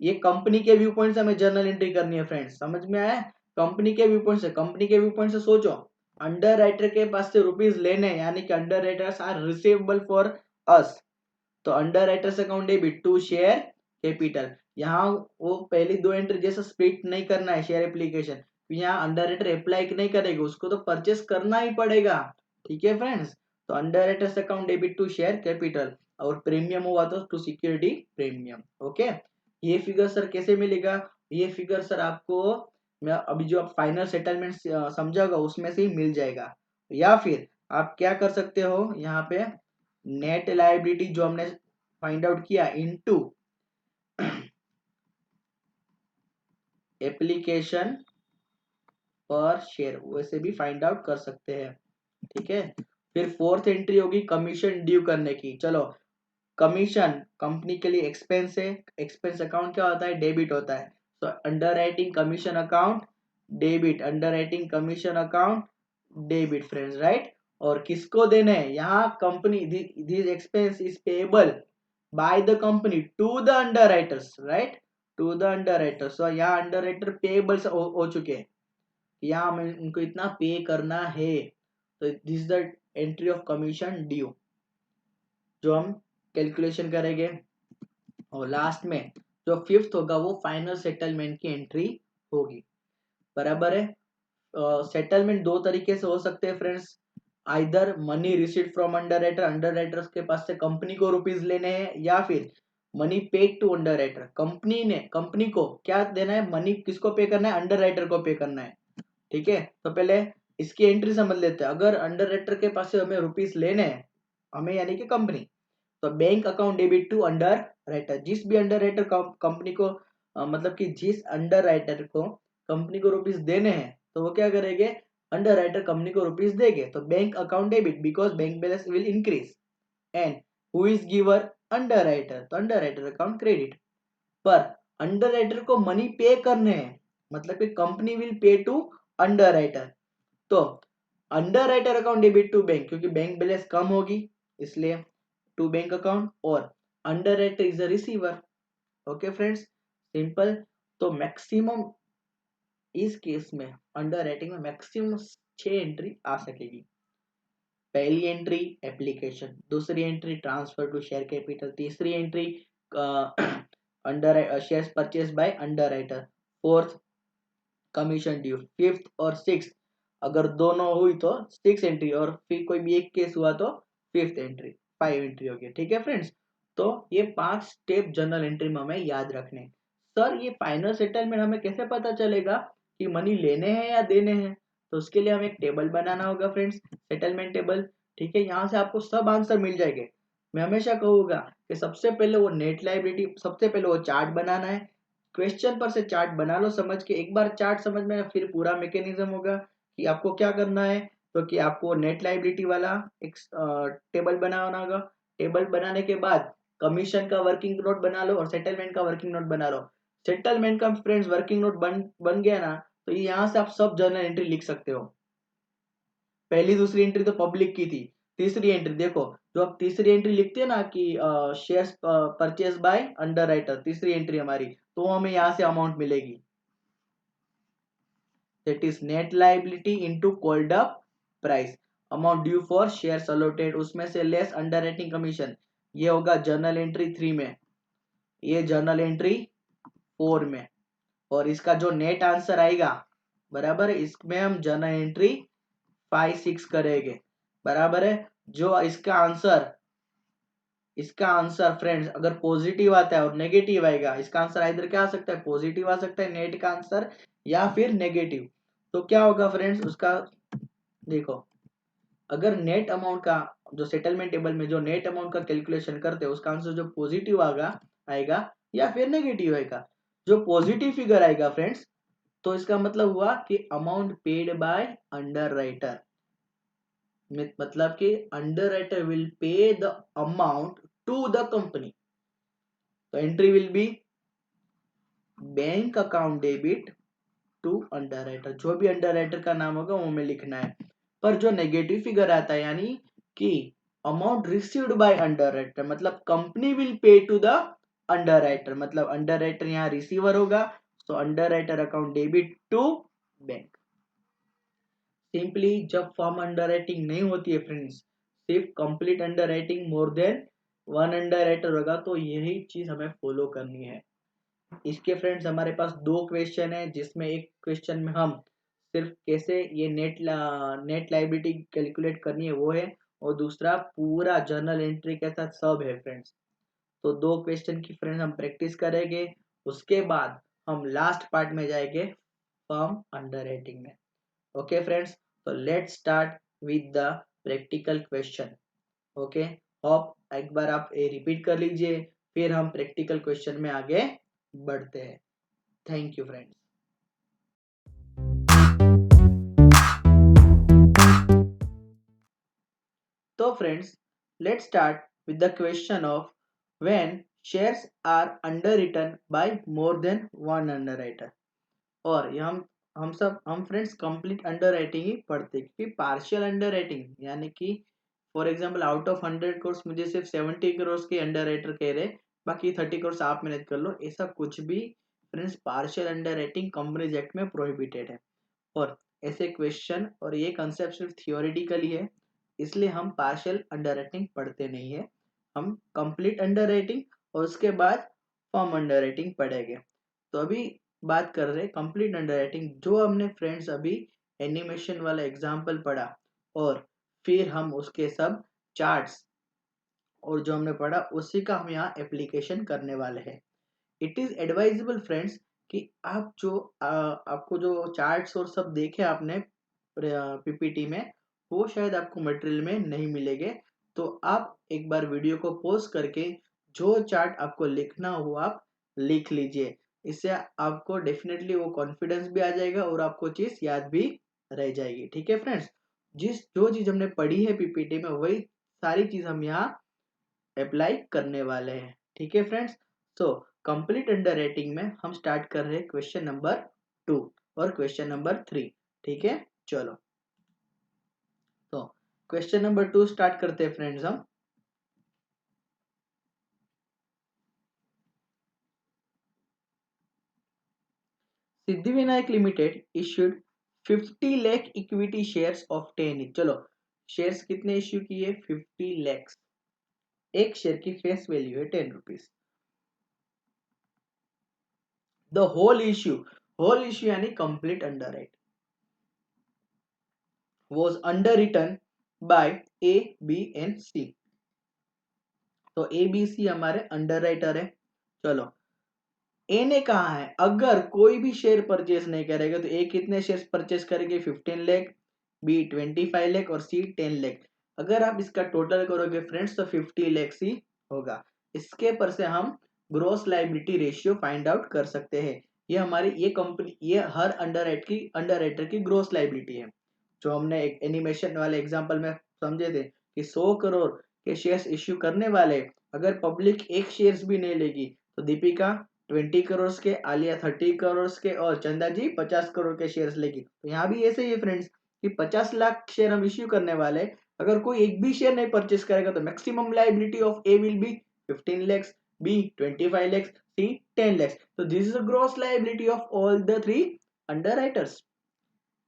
ये कंपनी के व्यू पॉइंट से हमें जर्नल एंट्री करनी है फ्रेंड्स, समझ में आया? कंपनी के व्यू पॉइंट से, कंपनी के व्यू पॉइंट से सोचो, अंडर राइटर के पास से रुपीस लेने, यानी कि underwriters are receivable for us, तो underwriters account debit to share capital. यहाँ वो पहली दो एंट्री जैसा स्प्लिट नहीं करना है शेयर एप्लीकेशन, यहाँ अंडर राइटर अप्लाई नहीं करेगा, उसको तो परचेस करना ही पड़ेगा। ठीक है फ्रेंड्स, तो underwriters account debit to share capital, और प्रीमियम हुआ तो टू सिक्योरिटी प्रीमियम। ओके, ये फिगर सर कैसे मिलेगा? ये फिगर सर आपको मैं अभी जो आप फाइनल सेटलमेंट समझाऊंगा उसमें से ही मिल जाएगा। या फिर आप क्या कर सकते हो, यहाँ पे नेट लायबिलिटी जो हमने फाइंड आउट किया इनटू एप्लीकेशन पर शेयर, वैसे भी फाइंड आउट कर सकते हैं। ठीक है, फिर फोर्थ एंट्री होगी कमीशन ड्यू करने की। चलो, कमीशन कंपनी के लिए एक्सपेंस है, एक्सपेंस अकाउंट क्या होता है? डेबिट होता है। तो underwriting commission account debit, underwriting commission account debit friends, right. और किसको देने हैं? यहाँ company, this expense is payable by the company to the underwriters, right, to the underwriters. तो यहाँ अंडर राइटर पेएबल्स हो चुके हैं, यहाँ हमें उनको इतना पे करना है, तो this the entry of commission due जो हम कैलकुलेशन करेंगे। और लास्ट में जो फिफ्थ होगा वो फाइनल सेटलमेंट की एंट्री होगी। बराबर है। सेटलमेंट दो तरीके से हो सकते हैं friends, either money received from under writer, under writers के पास से कंपनी को रुपीज लेने हैं, या फिर money paid to underwriter, company को क्या देना है? मनी किसको पे करना है? अंडर राइटर को पे करना है। ठीक है, तो पहले इसकी एंट्री समझ लेते हैं। अगर अंडर राइटर के पास से हमें रुपीज लेने हैं, हमें यानी कि कंपनी, तो bank account debit to underwriter. जिस भी अंडर राइटर कंपनी को मतलब कि जिस अंडर राइटर को कंपनी को रुपीस देने हैं, तो वो क्या करेंगे? अंडर राइटर कंपनी को रुपीस देंगे, तो bank account debit, because bank balance will increase, and who is giver? Underwriter, तो अंडर राइटर अकाउंट क्रेडिट। पर अंडर राइटर को मनी पे करने हैं, मतलब कि company will pay to underwriter, तो underwriter account debit to bank, क्योंकि bank balance कम होगी इसलिए टू बैंक अकाउंट, और underwriter is a receiver. Okay friends, simple. तो मैक्सिमम इस केस में अंडर राइटिंग में मैक्सिमम 6 एंट्री आ सकेगी। पहली एंट्री एप्लीकेशन, दूसरी entry transfer to share capital, तीसरी entry under shares purchase by underwriter, fourth commission due, fifth और सिक्स अगर दोनों हुई तो सिक्स एंट्री, और फिर कोई भी एक केस हुआ तो फिफ्थ एंट्री, 5 एंट्री हो गया। ठीक है फ्रेंड्स, तो ये 5 स्टेप जर्नल एंट्री में हमें याद रखने। सर ये फाइनल सेटलमेंट हमें कैसे पता चलेगा कि मनी लेने हैं या देने हैं? तो उसके लिए हमें एक टेबल बनाना होगा फ्रेंड्स, सेटलमेंट टेबल। ठीक है, यहाँ से आपको सब आंसर मिल जाएंगे। मैं हमेशा कहूंगा कि सबसे पहले वो नेट लायबिलिटी, सबसे पहले वो चार्ट बनाना है। क्वेश्चन पर से चार्ट बना लो समझ के, एक बार चार्ट समझ में फिर पूरा मैकेनिज्म होगा कि आपको क्या करना है। तो कि आपको नेट लायबिलिटी वाला एक टेबल बनाना होगा। टेबल बनाने के बाद कमीशन का वर्किंग नोट बना लो और सेटलमेंट का वर्किंग नोट बना लो। सेटलमेंट का फ्रेंड्स वर्किंग नोट बन गया ना, तो ये यहाँ से आप सब जर्नल एंट्री लिख सकते हो। पहली दूसरी एंट्री तो पब्लिक की थी। तीसरी एंट्री देखो, जो आप तीसरी एंट्री लिखते हैं ना कि shares purchase by under writer, तीसरी एंट्री हमारी, तो हमें यहाँ से अमाउंट मिलेगी। That is net liability into called up price, amount due for shares allotted, उसमें से लेस अंडर राइटिंग कमीशन। ये होगा जर्नल एंट्री 3 में, ये जर्नल एंट्री 4 में। और इसका जो नेट आंसर आएगा, बराबर है, इसमें हम जर्नल एंट्री 5 6 करेंगे। बराबर है। जो इसका आंसर फ्रेंड्स अगर पॉजिटिव आता है और नेगेटिव आएगा, इसका आंसर इधर क्या आ सकता है, पॉजिटिव आ सकता है नेट का आंसर, या फिर नेगेटिव। तो क्या होगा फ्रेंड्स उसका, देखो, अगर नेट अमाउंट का, जो सेटलमेंट टेबल में जो नेट अमाउंट का कैलकुलेशन करते हैं, उसका आंसर जो पॉजिटिव आएगा या फिर नेगेटिव आएगा। जो पॉजिटिव फिगर आएगा फ्रेंड्स, तो इसका मतलब हुआ कि amount paid by underwriter, मतलब कि underwriter will pay the amount to the company. तो entry will be bank account debit to underwriter, जो भी अंडर राइटर का नाम होगा वो हमें लिखना है। पर जो नेगेटिव फिगर आता है, यानी कि amount received by underwriter, मतलब company will pay to the underwriter, मतलब अंडर राइटर यहाँ रिसीवर होगा। So underwriter account debit to bank. Simply जब फर्म अंडर राइटिंग नहीं होती है फ्रेंड्स, सिर्फ complete underwriting more than one underwriter होगा, तो यही चीज हमें फॉलो करनी है। इसके फ्रेंड्स हमारे पास दो क्वेश्चन है, जिसमें एक क्वेश्चन में हम सिर्फ कैसे ये नेट लायबिलिटी कैलकुलेट करनी है वो है, और दूसरा पूरा जर्नल एंट्री के साथ सब है फ्रेंड्स। तो दो क्वेश्चन की फ्रेंड्स हम प्रैक्टिस करेंगे, उसके बाद हम लास्ट पार्ट में जाएंगे फर्म अंडर राइटिंग में। ओके फ्रेंड्स, तो let's start with the practical question. Okay, hope एक बार आप ये रिपीट कर लीजिए, फिर हम प्रैक्टिकल क्वेश्चन में आगे बढ़ते हैं। Thank you friends. तो friends, let's start with the question of when shares are underwritten by more than one underwriter. और ये हम फ्रेंड्स कंप्लीट अंडर राइटिंग ही पढ़ते हैं, क्योंकि पार्शियल अंडर राइटिंग यानी कि for example out of 100 crore मुझे सिर्फ 70 करोड़ के अंडर राइटर कह रहे, बाकी 30 करोड़ आप मैनेज कर लो, ऐसा कुछ भी friends partial under writing companies act में प्रोहिबिटेड है। और ऐसे क्वेश्चन और ये कंसेप्ट सिर्फ थियोरिटिकली है, इसलिए हम पार्शियल अंडर राइटिंग पढ़ते नहीं है, हम कंप्लीट अंडर राइटिंग और उसके बाद फॉर्म अंडर राइटिंग पढ़ेंगे। तो अभी बात कर रहे हैं कंप्लीट अंडर राइटिंग, जो हमने फ्रेंड्स अभी एनिमेशन वाला एग्जाम्पल पढ़ा, और फिर हम उसके सब चार्ट्स और जो हमने पढ़ा उसी का हम यहाँ एप्लीकेशन करने वाले हैं। इट इज एडवाइजेबल फ्रेंड्स कि आप जो आपको जो चार्ट्स और सब देखे आपने पीपीटी में, वो शायद आपको मटेरियल में नहीं मिलेंगे। तो आप एक बार वीडियो को पॉज करके जो चार्ट आपको लिखना हो आप लिख लीजिए, इससे आपको डेफिनेटली वो कॉन्फिडेंस भी आ जाएगा और आपको चीज याद भी रह जाएगी। ठीक है फ्रेंड्स, जो चीज हमने पढ़ी है पीपीटी में वही सारी चीज हम यहाँ अप्लाई करने वाले हैं। ठीक है friends, so complete underwriting में हम स्टार्ट कर रहे हैं क्वेश्चन नंबर 2 और क्वेश्चन नंबर 3। ठीक है, चलो, तो क्वेश्चन नंबर 2 स्टार्ट करते हैं फ्रेंड्स हम। Siddhivinayak limited issued 50 lakh equity shares of 10 each। चलो, शेयर्स कितने इश्यू किए, 50 लाख। एक शेयर की फेस वैल्यू है 10 रुपीज। द होल इश्यू यानी complete under right was underwritten by A, B and C तो ए बी सी हमारे अंडर राइटर है। चलो, ए ने कहा है अगर कोई भी शेयर परचेस नहीं करेगा तो ए कितने शेयर परचेस करेंगे, 15 लाख, बी 25 लाख और सी 10 लाख। अगर आप इसका टोटल करोगे फ्रेंड्स तो 50 लाख ही होगा। इसके पर से हम gross liability ratio find out कर सकते हैं। ये हमारी ये कंपनी, ये हर अंडर राइटर की ग्रोस लायबिलिटी है। जो हमने एक एनिमेशन वाले एग्जांपल में समझे थे कि 100 करोड़ के शेयर्स इश्यू करने वाले, अगर पब्लिक एक शेयर्स भी नहीं लेगी तो दीपिका 20 करोड़ के, आलिया 30 करोड़ के और चंदा जी 50 करोड़ के शेयर्स लेगी। तो यहाँ भी ऐसे ही है फ्रेंड्स कि 50 लाख शेयर हम इश्यू करने वाले, अगर कोई एक भी शेयर नहीं परचेस करेगा तो maximum liability of A will be 15 lakhs, B 25 lakhs, C 10 lakhs। तो this is the gross liability of all the three underwriters.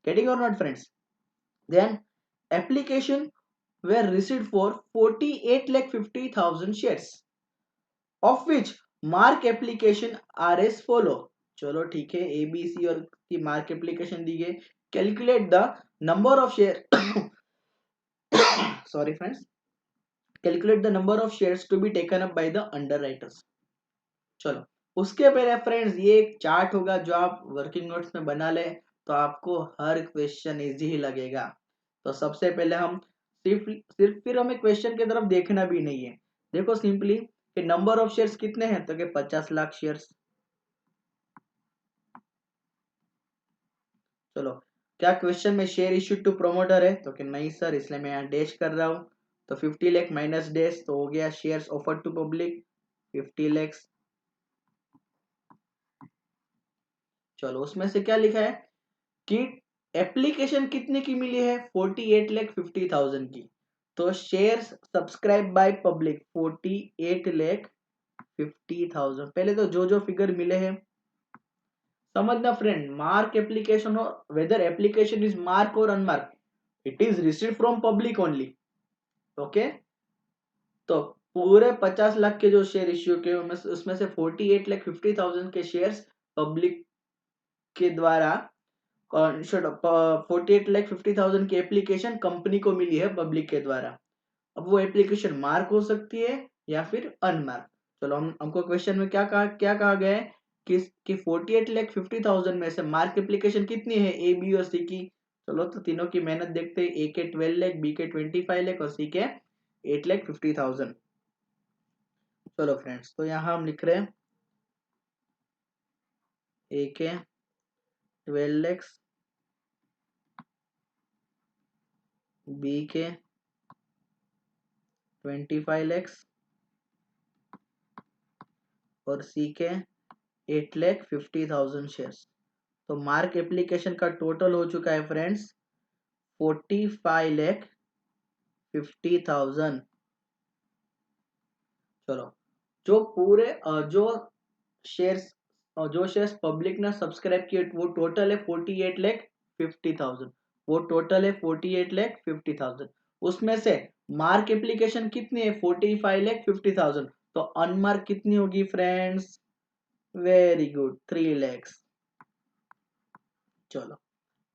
Getting और not friends? Then application were received for 48,50,000 shares, of which mark application are as follow। चलो ठीक है, ए B सी और की mark application दी गई। Calculate the number of share sorry friends, calculate the number of shares to be taken up by the underwriters. चलो, उसके पहले फ्रेंड्स ये एक चार्ट होगा जो आप वर्किंग नोट्स में बना ले तो आपको हर क्वेश्चन इजी ही लगेगा। तो सबसे पहले हम सिर्फ सिर्फ फिर हमें क्वेश्चन की तरफ देखना भी नहीं है। देखो सिंपली कि नंबर ऑफ शेयर्स कितने हैं, तो कि 50 लाख शेयर्स। चलो, क्या क्वेश्चन में शेयर इश्यू टू प्रोमोटर है, तो कि नहीं सर, इसलिए मैं यहाँ डैश कर रहा हूँ। तो 50 लाख माइनस डैश तो हो गया shares offer to public 50 lakh. चलो, उसमें से क्या लिखा है कि एप्लीकेशन कितने की मिली है, 48,50,000 की। तो शेयर्स सब्सक्राइब बाय पब्लिक 48,50,000। पहले तो जो जो फिगर मिले हैं समझना फ्रेंड, मार्क एप्लीकेशन और वेदर एप्लीकेशन इज मार्क और unmark, it is receive from public only. Okay, तो पूरे 50 लाख के जो शेयर इश्यू के उसमें से 48,50,000 के शेयर्स पब्लिक के द्वारा 48,50,000 की एप्लीकेशन कंपनी को मिली है पब्लिक के द्वारा। अब वो एप्लीकेशन मार्क हो सकती है या फिर अनमार्क। चलो, हमको क्वेश्चन में क्या कहा गया है कि 48,50,000 में से मार्क एप्लीकेशन कितनी है, ए बी और सी की। चलो, तो तीनों की मेहनत देखते हैं। ए के 12 लाख, बी के 25 लाख और सी के 8,50,000। चलो फ्रेंड्स, तो यहाँ हम लिख रहे हैं ए के 12 लाख, बी के 25 लाख और सी के 8,50,000 शेयर्स। तो मार्क एप्लीकेशन का टोटल हो चुका है फ्रेंड्स 45,50,000। चलो, जो पूरे शेयर्स जो शेयर्स पब्लिक ने सब्सक्राइब किए वो टोटल है 48,50,000। वो टोटल है 48,50,000। उसमें से मार्क एप्लीकेशन कितनी है, 45,50,000। तो अनमार्क कितनी होगी फ्रेंड्स, वेरी गुड, 3 lakhs। चलो,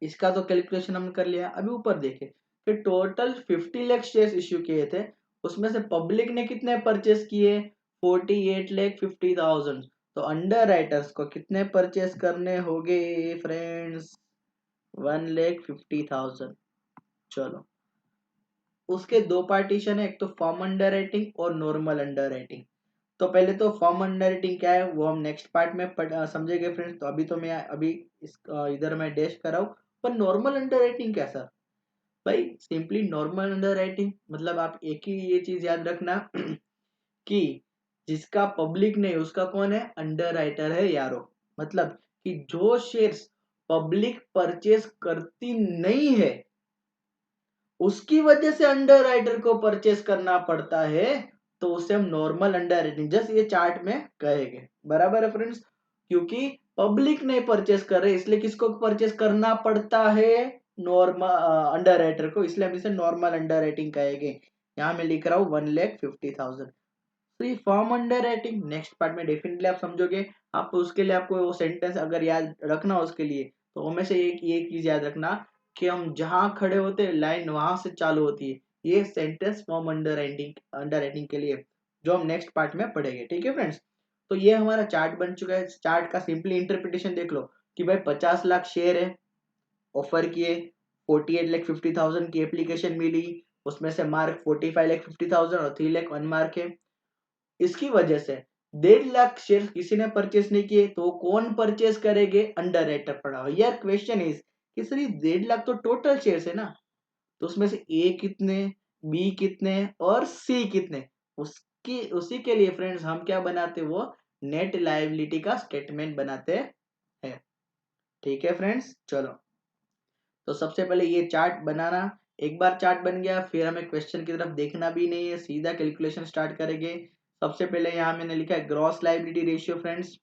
इसका तो कैलकुलेशन हमने कर लिया। अभी ऊपर देखें कि टोटल 50 लाख शेयर्स इश्यू किए थे, उसमें से पब्लिक ने कितने परचेस किए, 48,50,000। तो अंडर राइटर्स को कितने परचेस करने होंगे फ्रेंड्स, 1,50,000। चलो, उसके दो पार्टीशन है, एक तो फॉर्म अंडर राइटिंग और नॉर्मल अंडर राइटिंग। तो पहले तो फॉर्म अंडर राइटिंग क्या है वो हम नेक्स्ट पार्ट में समझेंगे फ्रेंड्स। तो अभी तो मैं अभी इधर मैं डैश कर रहा हूँ। पर नॉर्मल अंडर राइटिंग क्या सर, भाई सिंपली नॉर्मल अंडर राइटिंग मतलब आप एक ही ये चीज याद रखना कि जिसका पब्लिक नहीं उसका कौन है, अंडर राइटर है यारो। मतलब कि जो शेयर्स पब्लिक परचेस करती नहीं है उसकी वजह से अंडर राइटर को परचेस करना पड़ता है, तो उसे हम नॉर्मल अंडर राइटिंग जस्ट ये चार्ट में कहेंगे। बराबर है फ्रेंड्स, क्योंकि पब्लिक नहीं परचेस कर रहे इसलिए किसको परचेस करना पड़ता है, नॉर्मल अंडर राइटर को, इसलिए हम इसे नॉर्मल अंडर राइटिंग कहेंगे। यहाँ मैं लिख रहा हूँ 1,50,000। तो ये form under writing next part में डेफिनेटली आप समझोगे। आप उसके लिए आपको वो सेंटेंस अगर याद रखना हो उसके लिए, तो हमेशा एक चीज याद रखना कि हम जहां खड़े होते हैं लाइन वहां से चालू होती है। ये सेंटेंस फॉर्म अंडर राइटिंग के लिए जो हम नेक्स्ट पार्ट में पढ़ेंगे। ठीक है फ्रेंड्स, तो ये हमारा चार्ट बन चुका है। चार्ट का सिंपली इंटरप्रिटेशन देख लो कि भाई 50 लाख शेयर है, ऑफर किए, 48,50,000 की एप्लीकेशन मिली, उसमें से मार्क 45,50,000 और 3 लाख अनमार्क है। इसकी वजह से 1.5 लाख शेयर किसी ने परचेस नहीं किए, तो कौन परचेस करेंगे? अंडर राइटर पड़ा हो। यार क्वेश्चन इज कि सर ये 1.5 लाख तो टोटल शेयर है ना, तो उसमें से ए कितने, बी कितने और सी कितने, उसकी उसी के लिए फ्रेंड्स हम क्या बनाते, वो नेट लायबिलिटी का स्टेटमेंट बनाते हैं। ठीक है फ्रेंड्स, चलो तो सबसे पहले ये चार्ट बनाना। एक बार चार्ट बन गया फिर हमें क्वेश्चन की तरफ देखना भी नहीं है, सीधा कैलकुलेशन स्टार्ट करेंगे। सबसे पहले यहाँ मैंने लिखा है gross liability ratio friends,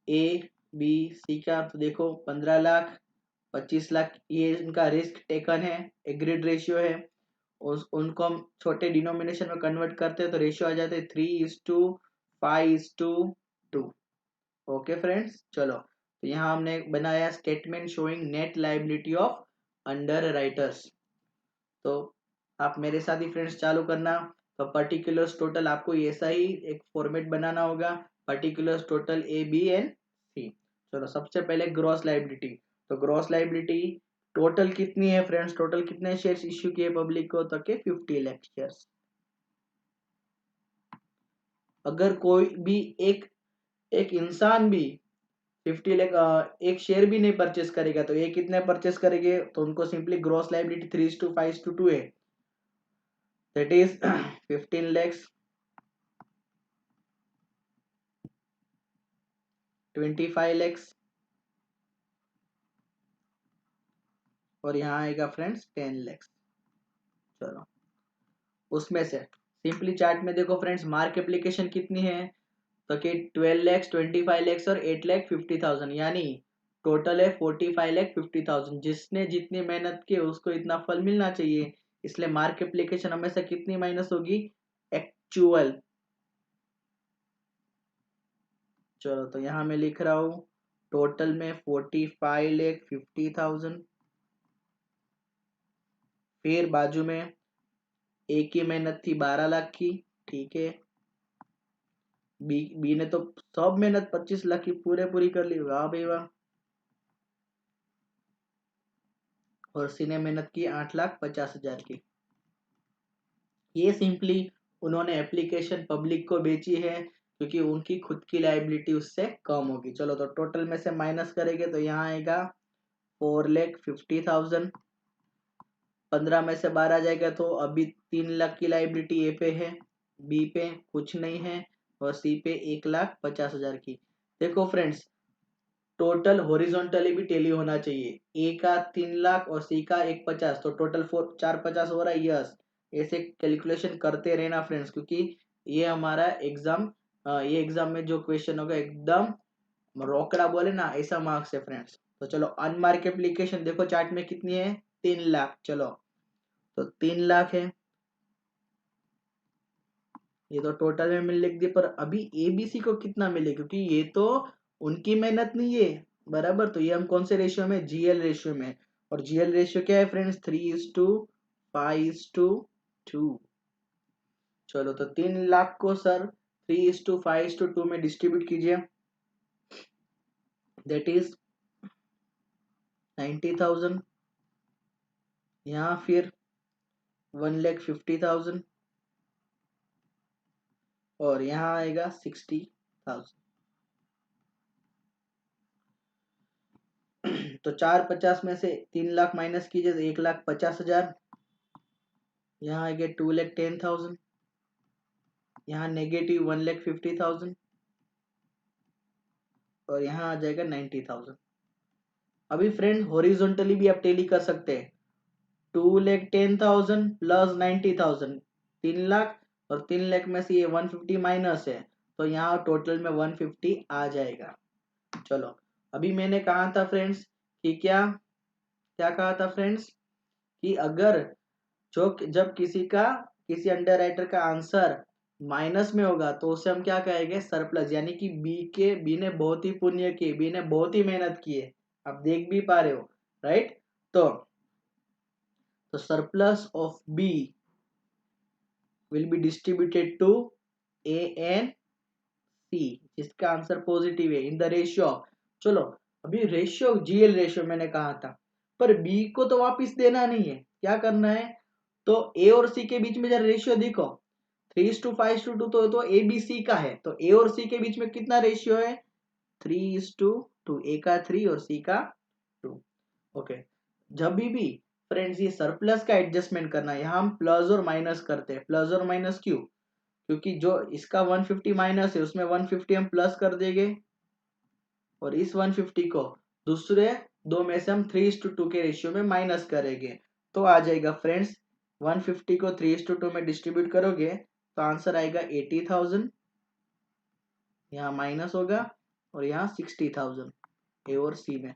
A B C का। तो देखो 15 लाख 25 लाख ये इनका रिस्क टेकन है, एग्रीड रेशियो है। उनको हम छोटे डिनोमिनेशन में कन्वर्ट करते हैं तो रेशियो आ जाते हैं 3:5:2। ओके फ्रेंड्स, चलो तो यहाँ हमने बनाया statement showing net liability of under writers. तो आप मेरे साथ ही फ्रेंड्स चालू करना। तो पर्टिकुलर्स टोटल आपको ऐसा ही एक फॉर्मेट बनाना होगा, particulars total A B and C. चलो सबसे पहले ग्रॉस लायबिलिटी। तो ग्रॉस लायबिलिटी टोटल कितनी है फ्रेंड्स, टोटल कितने शेयर्स इश्यू किए पब्लिक को, तो के 50 लाख शेयर्स। अगर कोई भी एक एक इंसान भी 50 लाख एक शेयर भी नहीं परचेस करेगा, तो ये कितने परचेस करेंगे, तो उनको सिंपली ग्रॉस लायबिलिटी 3:5:2 है, दैट इज 15 lakhs 25 lakhs और यहाँ आएगा फ्रेंड्स 10 lakhs। चलो उसमें से सिंपली चार्ट में देखो फ्रेंड्स मार्क एप्लीकेशन कितनी है, तो कि 12 lakhs 25 lakhs और 8,50,000, यानी टोटल है 45,50,000। जिसने जितनी मेहनत की उसको इतना फल मिलना चाहिए, इसलिए मार्क एप्लीकेशन हमेशा कितनी माइनस होगी, एक्चुअल। चलो तो यहाँ मैं लिख रहा हूँ टोटल में 45,50,000, फिर बाजू में ए की मेहनत थी 12 लाख की, ठीक है। बी ने तो सब मेहनत 25 लाख की पूरी कर ली, वाह भाई वाह। और सी ने मेहनत की 8,50,000 की। ये सिंपली उन्होंने एप्लीकेशन पब्लिक को बेची है क्योंकि उनकी खुद की लायबिलिटी उससे कम होगी। चलो तो टोटल में से माइनस करेंगे तो यहाँ आएगा 4,50,000, 15 में से 12 जाएगा तो अभी 3 लाख की लायबिलिटी ए पे है, बी पे कुछ नहीं है और सी पे 1,50,000 की। देखो फ्रेंड्स टोटल हॉरिजॉन्टली भी टेली होना चाहिए, ए का 3 लाख और सी का 1,50,000, तो टोटल 4,50,000 हो रहा है, यस। ऐसे कैलकुलेशन करते रहना फ्रेंड्स, क्योंकि ये हमारा एग्जाम ये एग्जाम में जो क्वेश्चन होगा एकदम रोकड़ा बोले ना ऐसा मार्क्स है फ्रेंड्स। तो चलो अनमार्क एप्लीकेशन देखो चार्ट में कितनी है, 3 लाख। चलो तो 3 लाख है, ये तो टोटल में मिल लिख दी, पर अभी एबीसी को कितना मिले, क्योंकि ये तो उनकी मेहनत नहीं है बराबर। तो ये हम कौन से रेशियो में, जीएल रेशियो में। और जीएल रेशियो क्या है फ्रेंड्स, 3:5:2। चलो तो 3 लाख को सर 3:5:2 में डिस्ट्रीब्यूट कीजिए, दैट इज 90,000। यहाँ फिर 1,50,000 और यहाँ आएगा 60,000। तो 450 में से 3 लाख माइनस कीजिए तो 1,50,000, यहाँ आ गया 2,10,000, यहाँ नेगेटिव 1,50,000 और यहाँ आ जाएगा 90,000। अभी फ्रेंड हॉरिजॉन्टली भी आप टेली कर सकते हैं, 2,10,000 प्लस 90,000, 3 लाख और 3 लाख में से ये 150 माइनस है, तो यहाँ टोटल में 150 आ जाएगा। चलो अभी मैंने कहा था फ्रेंड्स कि क्या क्या कहा था फ्रेंड्स, कि अगर जो जब किसी अंडर राइटर का आंसर माइनस में होगा तो उसे हम क्या कहेंगे, सरप्लस, यानी कि बी ने बहुत ही पुण्य किए, बी ने बहुत ही मेहनत की है, आप देख भी पा रहे हो, राइट। तो surplus of B will be distributed to A and C, जिसका आंसर पॉजिटिव है, इन द रेशियो ऑफ, चलो अभी रेशियो जीएल रेशियो मैंने कहा था, पर बी को तो वापस देना नहीं है, क्या करना है, तो ए और सी के बीच में जरा रेशियो देखो, 3:5:2 तो ए बी सी का है, तो ए और सी के बीच में कितना रेशियो है, 3:2, ए का 3 और सी का 2। ओके, जब भी फ्रेंड्स ये सरप्लस का एडजस्टमेंट करना है, यहाँ हम प्लस और माइनस करते हैं, प्लस और माइनस क्यों, क्योंकि जो इसका 150 माइनस है उसमें 150 हम प्लस कर देंगे, और इस 150 को दूसरे दो में से हम 3:2 के रेशियो में माइनस करेंगे, तो आ जाएगा फ्रेंड्स 150 को 3:2 में डिस्ट्रीब्यूट करोगे तो आंसर आएगा 80,000, यहाँ माइनस होगा और यहाँ 60,000 ए और सी में।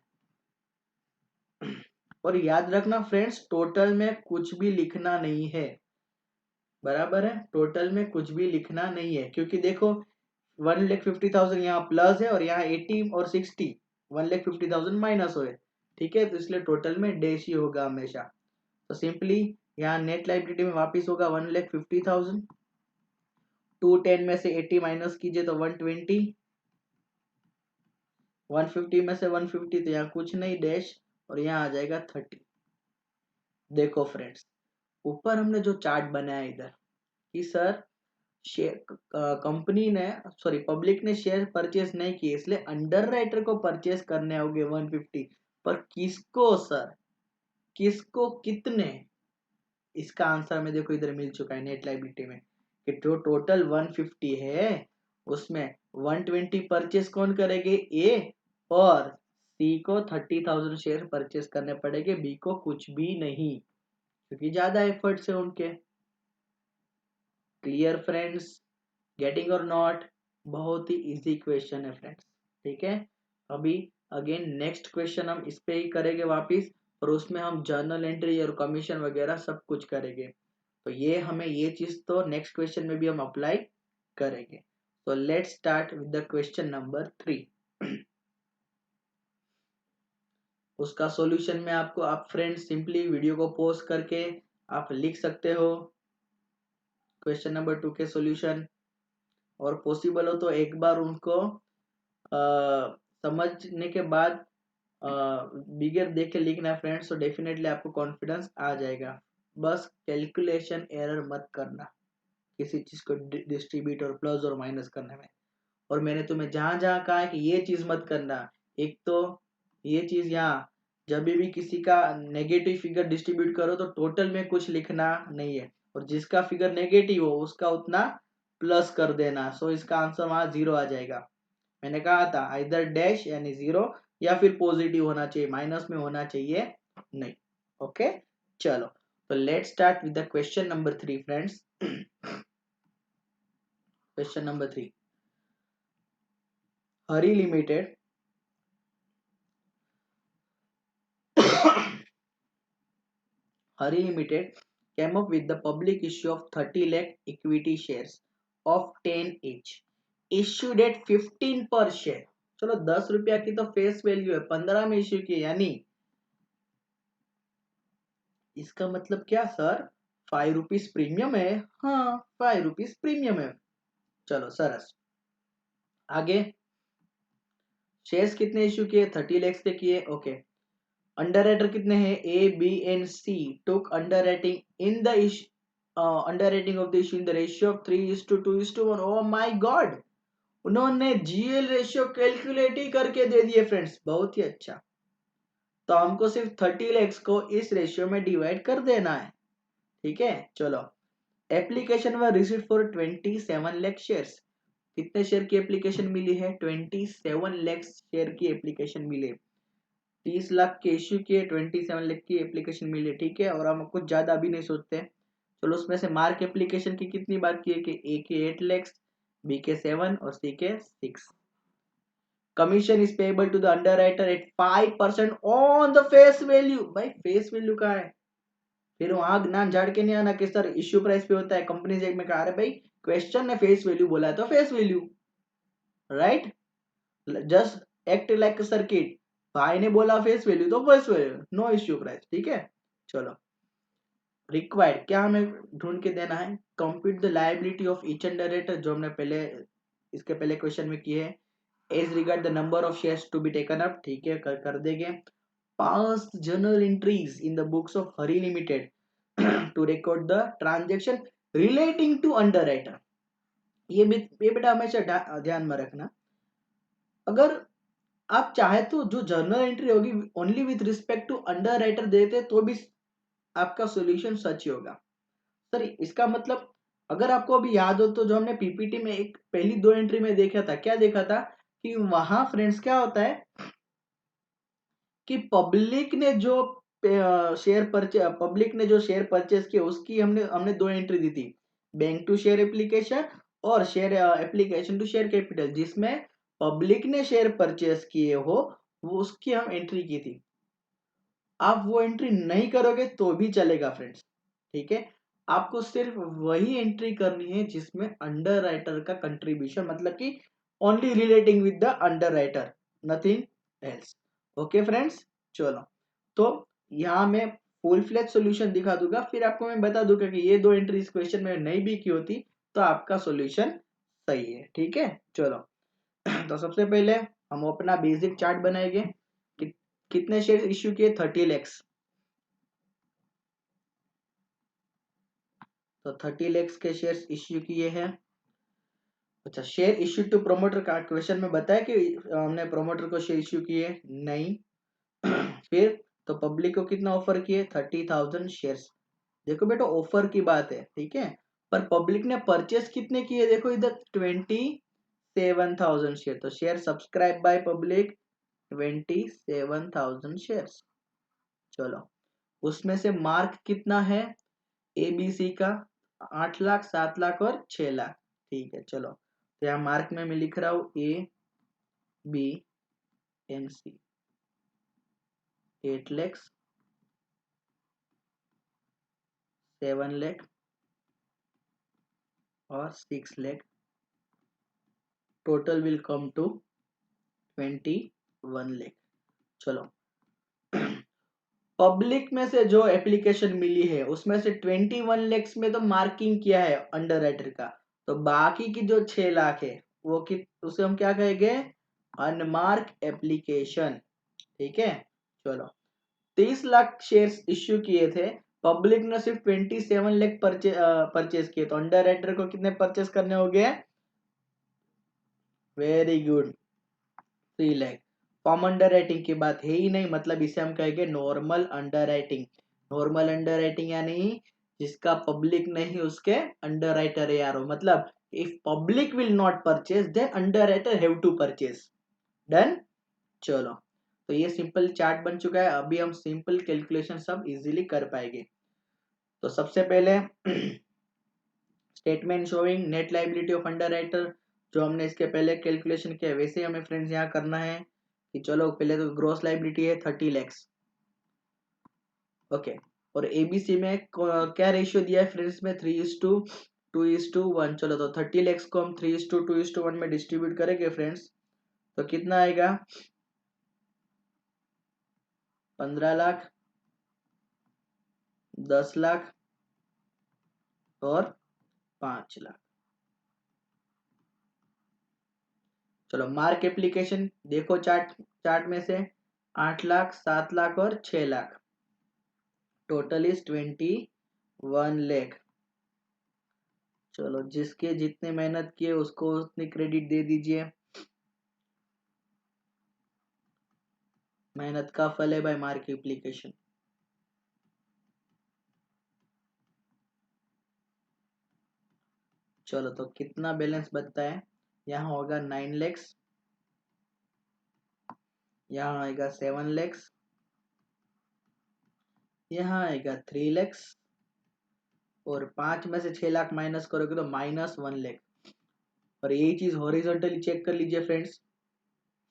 और याद रखना फ्रेंड्स, टोटल में कुछ भी लिखना नहीं है, बराबर है, टोटल में कुछ भी लिखना नहीं है, क्योंकि देखो 1,50,000 यहाँ प्लस है और यहाँ 80 और 60, 1,50,000 माइनस हुए, ठीक है, तो इसलिए टोटल में डैश ही होगा हमेशा, तो सिंपली यहाँ नेट लायबिलिटी में वापिस होगा 1,50,000, 210 में से 80 माइनस कीजिए तो 120, 150 में से 150 तो यहाँ कुछ नहीं डैश, और यहाँ आ जाएगा 30। देखो फ्रेंड्स, ऊपर हमने जो चार्ट बनाया इधर कि सर शेयर कंपनी ने, सॉरी पब्लिक ने शेयर परचेस नहीं किए, इसलिए अंडर राइटर को परचेस करने होंगे 150, पर किसको सर, किसको, कितने, इसका आंसर में देखो इधर मिल चुका है नेट लायबिलिटी में, कि जो टोटल 150 है उसमें 120 परचेस कौन करेंगे, ए, और सी को 30,000 शेयर परचेस करने पड़ेंगे, बी को कुछ भी नहीं, क्योंकि ज्यादा एफर्ट्स है उनके। क्लियर फ्रेंड्स, गेटिंग और नॉट, बहुत ही इजी क्वेश्चन है फ्रेंड्स, ठीक है। अभी अगेन नेक्स्ट क्वेश्चन हम इस पे ही करेंगे वापिस, और उसमें हम जर्नल एंट्री और कमीशन वगैरह सब कुछ करेंगे, तो ये हमें ये चीज तो नेक्स्ट क्वेश्चन में भी हम अप्लाई करेंगे। तो let's start with the question number 3। उसका सॉल्यूशन में आपको, आप फ्रेंड्स सिंपली वीडियो को पॉज करके आप लिख सकते हो क्वेश्चन नंबर 2 के सॉल्यूशन, और पॉसिबल हो तो एक बार उनको समझने के बाद बिगर देख के लिखना है फ्रेंड्स, तो डेफिनेटली आपको कॉन्फिडेंस आ जाएगा। बस कैलकुलेशन एरर मत करना किसी चीज को डिस्ट्रीब्यूट और प्लस और माइनस करने में, और मैंने तुम्हें जहां जहां कहा है कि ये चीज मत करना, एक तो ये चीज यहाँ, जब भी किसी का नेगेटिव फिगर डिस्ट्रीब्यूट करो तो टोटल में कुछ लिखना नहीं है, और जिसका फिगर नेगेटिव हो उसका उतना प्लस कर देना, सो इसका आंसर वहां 0 आ जाएगा। मैंने कहा था इधर डैश यानी 0, या फिर पॉजिटिव होना चाहिए, माइनस में होना चाहिए नहीं। ओके, चलो, तो let's start with the question number 3 friends. Question number 3, Hari limited Hari Limited came up with the public issue of 30 lakh equity shares of 10 each, issued at 15 per share। चलो 10 रुपया की तो फेस वैल्यू है, 15 में issue की, यानी इसका मतलब क्या सर, 5 रुपीज प्रीमियम है, हाँ 5 रुपीज प्रीमियम है। चलो सरस, आगे शेयर्स कितने इश्यू किए, 30 लैक्स के किए, ओके। अंडर राइटर कितने हैं, A B and C took underwriting in the underwriting of the issue in the ratio of 3:2:1। Oh my god, उन्होंने जीएल रेशियो कैलकुलेट ही करके दे दिए फ्रेंड्स, बहुत ही अच्छा। तो हमको सिर्फ 30 लैक्स को इस रेशियो में डिवाइड कर देना है, ठीक है। चलो, application were receive for 27 lakh shares, कितने शेयर की एप्लीकेशन मिली है, 27 लाख शेयर की एप्लीकेशन मिली, 30 लाख के इश्यू किए, 27 लाख की एप्लीकेशन मिली, ठीक है। और हम कुछ ज्यादा अभी नहीं सोचते, चलो उसमें से मार्क एप्लीकेशन की कितनी बात की है कि ए के 8 लाख, बी के 7 और सी के 6। Commission is payable to the underwriter at 5% on the face value. भाई फेस वैल्यू का है, फिर वहां नाम झाड़ के नहीं आना कि सर इश्यू प्राइस पे होता है, कंपनी एक्ट में कहा रहे भाई क्वेश्चन ने फेस वैल्यू बोला है तो face value, right, just act like circuit, भाई ने बोला फेस वैल्यू तो face value, no issue price, ठीक है। चलो रिक्वायर्ड क्या हमें ढूंढ के देना है, compute the liability of each underwriter, जो हमने पहले इसके पहले क्वेश्चन में किए हैं, as regard the number of shares to be taken up, ठीक है कर देंगे। Pass journal entries in the books of Hari limited to record the transaction relating to underwriter. ये बेटा हमेशा ध्यान में रखना, अगर आप चाहे तो जो जर्नल एंट्री होगी only with respect to underwriter देते तो भी आपका सॉल्यूशन सच ही होगा। सर इसका मतलब अगर आपको अभी याद हो तो जो हमने पीपीटी में एक पहली दो एंट्री में देखा था, क्या देखा था कि वहां फ्रेंड्स क्या होता है कि पब्लिक ने जो शेयर परचेस किए उसकी हमने हमने दो एंट्री दी थी, बैंक टू शेयर एप्लीकेशन और share application to share capital, जिसमें पब्लिक ने शेयर परचेस किए हो वो उसकी हम एंट्री की थी। आप वो एंट्री नहीं करोगे तो भी चलेगा फ्रेंड्स, ठीक है। आपको सिर्फ वही एंट्री करनी है जिसमें अंडर राइटर का कंट्रीब्यूशन, मतलब कि only relating with the under writer, nothing else. Okay friends, चलो तो यहाँ मैं फुल फ्लेज सॉल्यूशन दिखा दूंगा, फिर आपको मैं बता दूंगा कि ये दो एंट्री इस क्वेश्चन में नहीं भी की होती तो आपका सॉल्यूशन सही है, ठीक है। चलो तो सबसे पहले हम अपना बेसिक चार्ट बनाएंगे कि कितने शेयर इश्यू किए, 30 lakhs, तो 30 lakhs के शेयर्स इश्यू किए हैं। अच्छा, शेयर इश्यू टू प्रोमोटर का क्वेश्चन में बताया कि हमने प्रोमोटर को शेयर इश्यू किए नहीं। फिर तो पब्लिक को कितना ऑफर किए, 30,000 शेयर्स। देखो बेटा ऑफर की बात है, ठीक है, पर पब्लिक ने परचेस कितने किए, देखो इधर 27,000 शेयर, तो share subscribe by public 27,000 shares. चलो उसमें से मार्क कितना है ए बी सी का, 8 लाख, 7 लाख और 6 लाख, ठीक है। चलो तो यहाँ मार्क में मैं लिख रहा हूँ A B and C, 8 lakhs, 7 lakh और 6 lakh, total will come to 21 lakh. चलो पब्लिक में से जो एप्लीकेशन मिली है उसमें से 21 lakhs में तो मार्किंग किया है अंडर राइटर का, तो बाकी की जो 6 लाख है वो उसे हम क्या कहेंगे, अनमार्क एप्लीकेशन, ठीक है। चलो 30 लाख शेयर्स इश्यू किए थे, पब्लिक ने सिर्फ 27 लाख परचेज किए, तो अंडर राइटर को कितने परचेज करने हो गए, very good, 3 lakh. Form under writing की बात है ही नहीं, मतलब इसे हम कहेंगे normal under writing. Normal under writing यानी जिसका पब्लिक नहीं उसके अंडर राइटर है यारो, मतलब if public will not purchase then underwriter have to purchase, done. चलो तो ये सिंपल चार्ट बन चुका है, अभी हम सिंपल कैलकुलेशन सब इजीली कर पाएंगे। तो सबसे पहले statement showing net liability of under writer, जो हमने इसके पहले कैलकुलेशन किया वैसे हमें फ्रेंड्स यहाँ करना है कि चलो पहले तो ग्रॉस लायबिलिटी है 30 lakhs, ओके। और एबीसी में क्या रेशियो दिया है फ्रेंड्स में, 3:2:1। चलो तो 30 lakhs को हम 3:2:1 में डिस्ट्रीब्यूट करेंगे फ्रेंड्स, तो कितना आएगा, 15 लाख, 10 लाख और 5 लाख। चलो मार्क एप्लीकेशन देखो, चार्ट चार्ट में से 8 लाख, 7 लाख और 6 लाख, टोटल इज 21 लाख। चलो जिसके जितने मेहनत किए उसको उतनी क्रेडिट दे दीजिए, मेहनत का फल है भाई मार्क एप्लीकेशन। चलो तो कितना बैलेंस बचता है, यहाँ होगा 9 lakhs, यहाँ आएगा 7 lakhs, यहाँ आएगा 3 lakhs, और 5 में से 6 लाख माइनस करोगे तो -1 लाख। और यही चीज हॉरिजॉन्टली चेक कर लीजिए फ्रेंड्स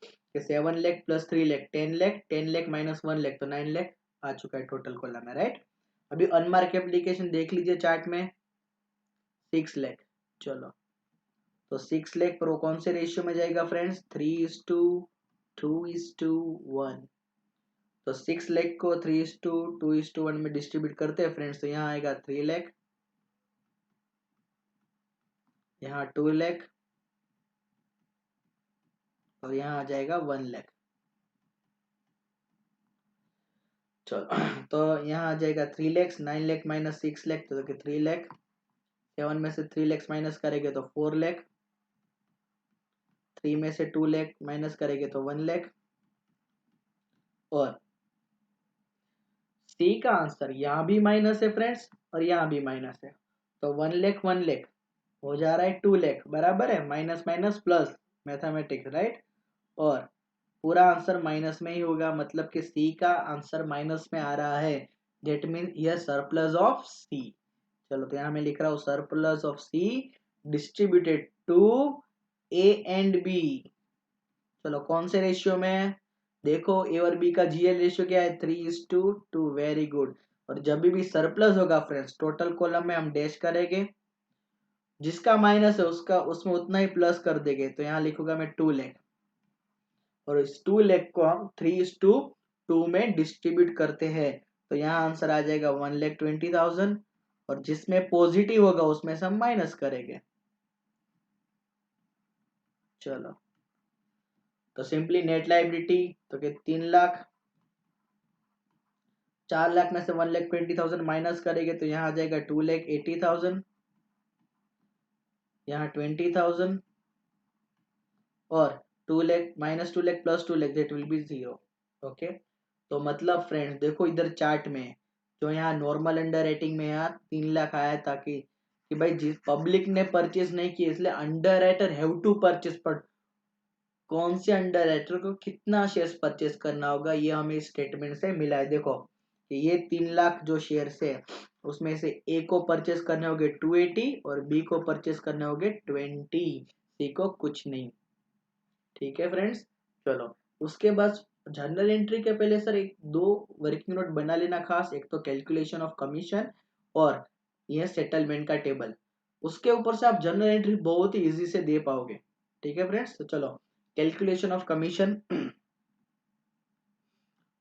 कि 7 लाख प्लस 3 लाख 10 लाख, 10 लाख -1 लाख तो 9 लाख आ चुका है टोटल कॉलम में, राइट। अभी अनमार्क एप्लीकेशन देख लीजिए चार्ट में, 6 लाख। चलो तो 6 लाख पर वो कौन से रेशियो में जाएगा फ्रेंड्स, 3:2:1। तो 6 लाख को 3:2:1 में डिस्ट्रीब्यूट करते हैं फ्रेंड्स, तो यहाँ आएगा 3 लाख, यहाँ 2 लाख, और यहाँ आ जाएगा 1 लाख। चलो तो यहाँ आ जाएगा 3 लाख, 9 लाख माइनस 6 लाख तो 3 लाख, 7 में से 3 लाख माइनस करेंगे तो 4 लाख, 3 में से 2 लाख माइनस करेंगे तो 1 लाख, और सी का आंसर यहाँ भी माइनस है फ्रेंड्स और यहाँ भी माइनस है, तो 1 लाख 1 लाख हो जा रहा है 2 लाख, बराबर है, minus minus plus, mathematics right. और पूरा आंसर माइनस में ही होगा, मतलब कि सी का आंसर माइनस में आ रहा है, डेट मीन यह सरप्लस ऑफ सी। चलो तो यहाँ मैं लिख रहा हूँ surplus of C distributed to A and B. चलो कौन से रेशियो में, देखो ए और बी का जीएल रेशियो क्या है, 3:2, वेरी गुड। और जब भी सरप्लस होगा फ्रेंड्स, टोटल कॉलम में हम डैश करेंगे, जिसका माइनस है उसका उसमें उतना ही प्लस कर देंगे, तो यहाँ लिखूंगा मैं 2 लाख, और इस 2 लाख को हम 3:2 में डिस्ट्रीब्यूट करते हैं, तो यहाँ आंसर आ जाएगा 1,20,000, और जिसमें पॉजिटिव होगा उसमें से हम माइनस करेंगे। चलो तो सिंपली नेट लाइबिलिटी तो क्या 3 लाख, 4 लाख में से 1,20,000 माइनस करेंगे तो यहाँ आ जाएगा 2,80,000, यहाँ 20,000, और 2 lakh minus 2 lakh plus 2 lakh that will be 0। Okay, तो मतलब फ्रेंड्स देखो इधर चार्ट में, जो यहाँ नॉर्मल अंडर रेटिंग में यहाँ 3 लाख आया था कि भाई जिस पब्लिक ने परचेज नहीं किया इसलिए underwriter have to purchase, पर कौन से अंडर राइटर को कितना शेयर्स परचेज करना होगा ये हमें इस स्टेटमेंट से मिला है। देखो कि ये 3 लाख जो शेयर्स है उसमें से ए को परचेज करने होंगे 280 और बी को परचेज करने होंगे 20, सी को कुछ नहीं। ठीक है फ्रेंड्स, चलो उसके बाद जर्नल एंट्री के पहले सर एक दो वर्किंग नोट बना लेना खास, एक तो कैलकुलेशन ऑफ कमीशन और यह सेटलमेंट का टेबल, उसके ऊपर से आप जर्नल एंट्री बहुत ही इजी से दे पाओगे। ठीक है फ्रेंड्स, तो चलो कैलकुलेशन ऑफ कमीशन।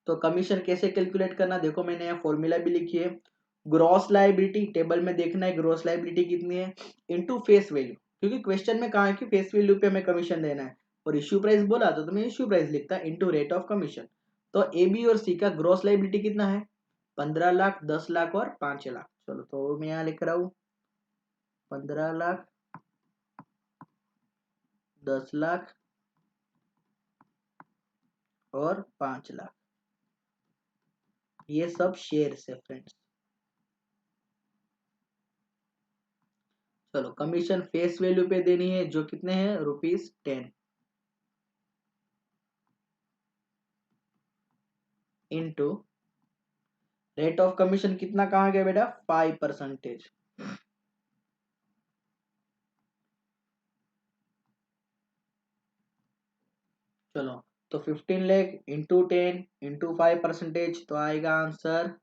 तो कमीशन कैसे कैलकुलेट करना, देखो मैंने यहाँ फॉर्मूला भी लिखी है, ग्रॉस लायबिलिटी टेबल में देखना है ग्रॉस लायबिलिटी कितनी है इनटू फेस वैल्यू, क्योंकि क्वेश्चन में कहा है कि फेस वैल्यू पे हमें कमीशन देना है, और इश्यू प्राइस बोला तो मैं इश्यू प्राइस लिखता इनटू रेट ऑफ कमीशन। तो ए बी और सी का ग्रॉस लायबिलिटी कितना है, 15 लाख, 10 लाख और 5 लाख। चलो तो मैं यहाँ लिख रहा हूँ 15 लाख, 10 लाख और 5 लाख, ये सब शेयर्स है फ्रेंड्स। चलो कमीशन फेस वैल्यू पे देनी है जो कितने हैं ₹10, इंटू रेट ऑफ कमीशन कितना कहा गया बेटा 5%। चलो तो 15 लाख इंटू 10 इंटू 5% तो आएगा आंसर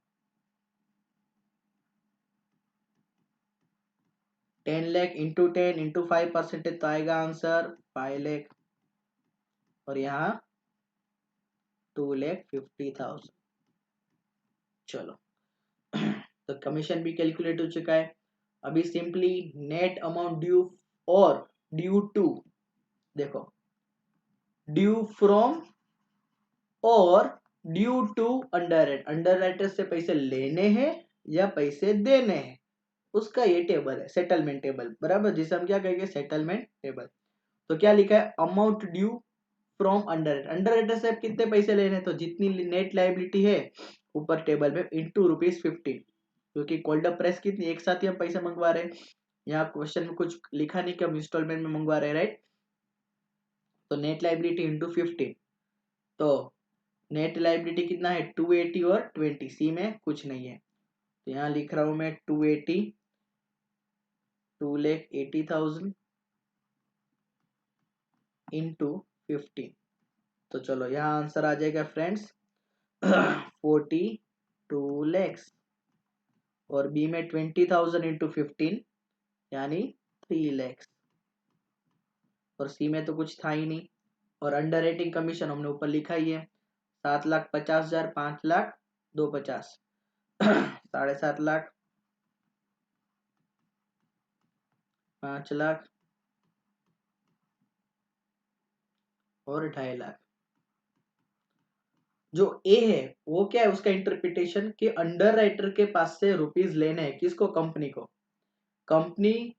10 लाख इंटू 10 इंटू 5% तो आएगा आंसर 5 लाख, और यहाँ 2,50,000। चलो तो कमीशन भी कैलकुलेट हो चुका है, अभी सिंपली नेट अमाउंट ड्यू और ड्यू टू, देखो ड्यू फ्रॉम और ड्यू टू अंडर राइटर से पैसे लेने हैं या पैसे देने हैं, उसका ये टेबल है सेटलमेंट टेबल, बराबर, जिसे हम क्या कहेंगे सेटलमेंट टेबल। तो क्या लिखा है amount due from under writer से आप कितने पैसे लेने हैं, तो जितनी नेट लायबिलिटी है ऊपर टेबल में इंटू ₹15, क्योंकि कोल्ड प्रेस कितनी एक साथ ही हम पैसे मंगवा रहे हैं, यहाँ क्वेश्चन में कुछ लिखा नहीं कि हम इंस्टॉलमेंट में मंगवा रहे हैं राइट। तो नेट लायबिलिटी इंटू 15, तो नेट लायबिलिटी कितना है 280 और 20, सी में कुछ नहीं है, तो यहाँ लिख रहा हूं मैं 280, 2,80,000 इंटू 15। तो चलो यहाँ आंसर आ जाएगा फ्रेंड्स 42 lakhs, और बी में 20,000 इंटू 15 यानी 3 lakhs, और सी में तो कुछ था ही नहीं, और अंडर राइटिंग कमीशन हमने ऊपर लिखा ही है 7,50,000, 5,00,000, 250, 7,50,000, 5,00,000 और 2,50,000। जो ए है वो क्या है, उसका इंटरप्रिटेशन कि अंडर राइटर के पास से रुपीज लेने हैं, किसको, कंपनी को। कंपनी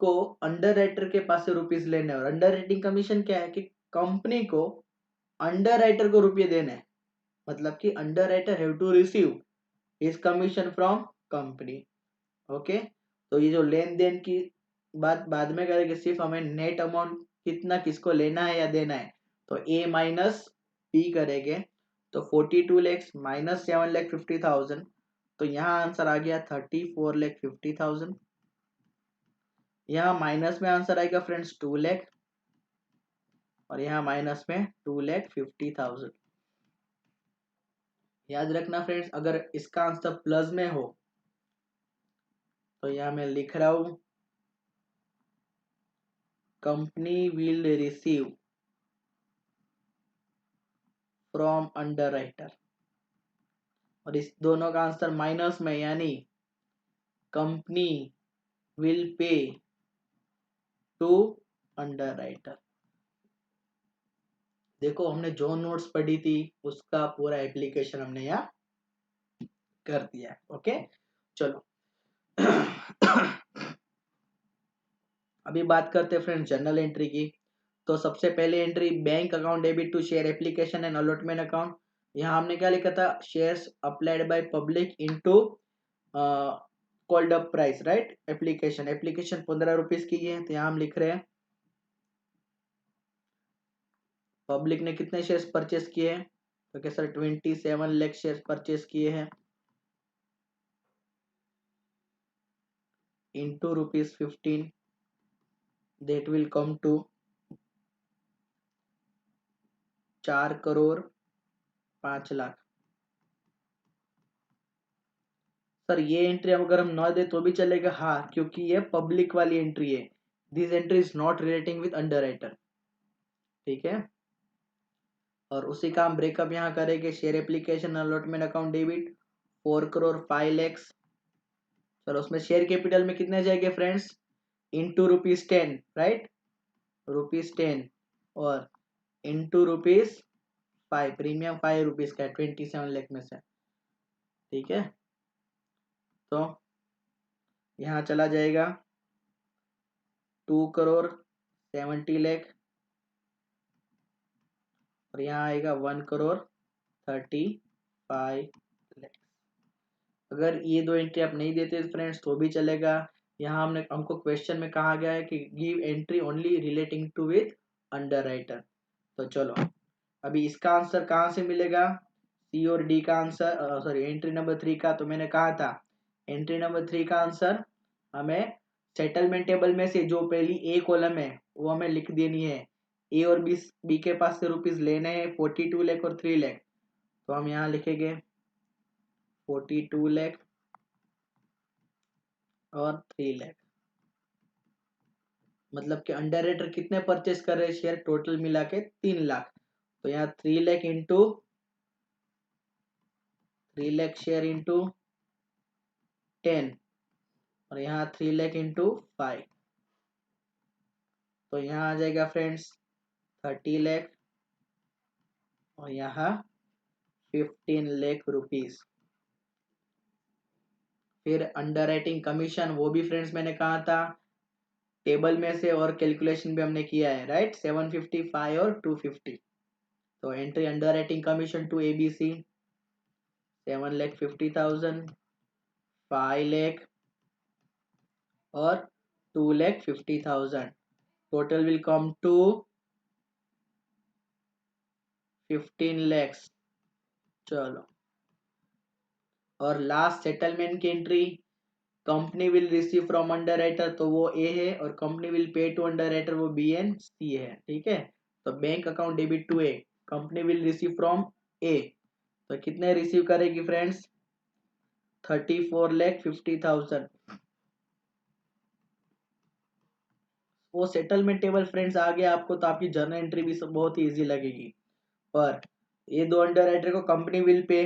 को अंडर राइटर के पास से रुपीज लेने हैं, और अंडर राइटिंग कमीशन क्या है कि कंपनी को अंडर राइटर को रुपये देने हैं, मतलब कि underwriter have to receive his commission from company. Okay, तो ये जो लेन देन की बात बाद में करेंगे, सिर्फ हमें नेट अमाउंट कितना किसको लेना है या देना है, तो ए माइनस बी करेंगे, तो 42 लैक्स माइनस 7,50,000, तो यहाँ आंसर आ गया 34,50,000। यहाँ माइनस में आंसर आएगा फ्रेंड्स 2 लाख, और यहाँ माइनस में 2,50,000। याद रखना फ्रेंड्स, अगर इसका आंसर प्लस में हो तो यहाँ मैं लिख रहा हूं, company will receive from underwriter, और इस दोनों का आंसर माइनस में, यानी company will pay to underwriter. देखो हमने जो नोट्स पढ़ी थी उसका पूरा एप्लीकेशन हमने यहाँ कर दिया है। ओके, चलो अभी बात करते हैं फ्रेंड्स जर्नल एंट्री की। तो सबसे पहले entry, bank account debit to share application and allotment account. यहाँ हमने क्या लिखा था, shares applied by public into called up price, right. Application 15 rupees की है, तो यहाँ हम लिख रहे हैं पब्लिक ने कितने शेयर्स परचेस किए हैं, तो क्या सर 27 लाख शेयर्स परचेस किए हैं, into rupees 15, that will come to 4,05,00,000। Sir ये एंट्री अगर हम ना दे तो भी चलेगा, हाँ, क्योंकि ये पब्लिक वाली एंट्री है, this entry is not relating with under writer, ठीक है। और उसी का हम ब्रेकअप यहाँ करेंगे, share application allotment account debit 4,05,00,000। चलो उसमें शेयर कैपिटल में कितने जाएंगे फ्रेंड्स, इंटू ₹10, राइट, ₹10, और इंटू ₹5, प्रीमियम ₹5 का है 27 लाख में से, ठीक है। तो यहाँ चला जाएगा 2,70,00,000, और यहाँ आएगा 1,35,00,000। अगर ये दो एंट्री आप नहीं देते फ्रेंड्स तो भी चलेगा। यहाँ हमको क्वेश्चन में कहा गया है कि give entry only relating to with underwriter. तो चलो अभी इसका आंसर कहाँ से मिलेगा, सी और डी का आंसर, सॉरी एंट्री नंबर 3 का। तो मैंने कहा था एंट्री नंबर 3 का आंसर हमें सेटलमेंट टेबल में से जो पहली ए कॉलम है वो हमें लिख देनी है। ए और बी के पास से रुपीज लेने हैं 42 लाख और 3 लाख, तो हम यहाँ लिखेंगे 42 लाख और 3 लाख। मतलब कि अंडर राइटर कितने परचेस कर रहे हैं शेयर, टोटल मिला के 3 लाख। तो यहाँ 3 lakh into 3 lakh share into 10, और यहाँ 3 लाख इंटू 5, तो यहाँ आ जाएगा फ्रेंड्स 30 लाख, और यहाँ 15 लाख रुपीज। फिर अंडर राइटिंग कमीशन, वो भी फ्रेंड्स मैंने कहा था टेबल में से, और कैलकुलेशन भी हमने किया है, राइट, 755 और 250। तो entry underwriting commission to ABC 7,50,000, 5 lakh और 2,50,000, total will come to 15 lakhs। चलो, और लास्ट सेटलमेंट की entry, company will receive from underwriter, तो वो ए है, और company will pay to underwriter वो बी एंड सी है, ठीक है। तो bank account debit to A, company will receive from A, तो कितने रिसीव करेगी फ्रेंड्स, 34,50,000। वो सेटलमेंट टेबल फ्रेंड्स आ गया आपको, तो आपकी जर्नल एंट्री भी बहुत ही इजी लगेगी। और ये दो अंडर राइटर को कंपनी विल पे,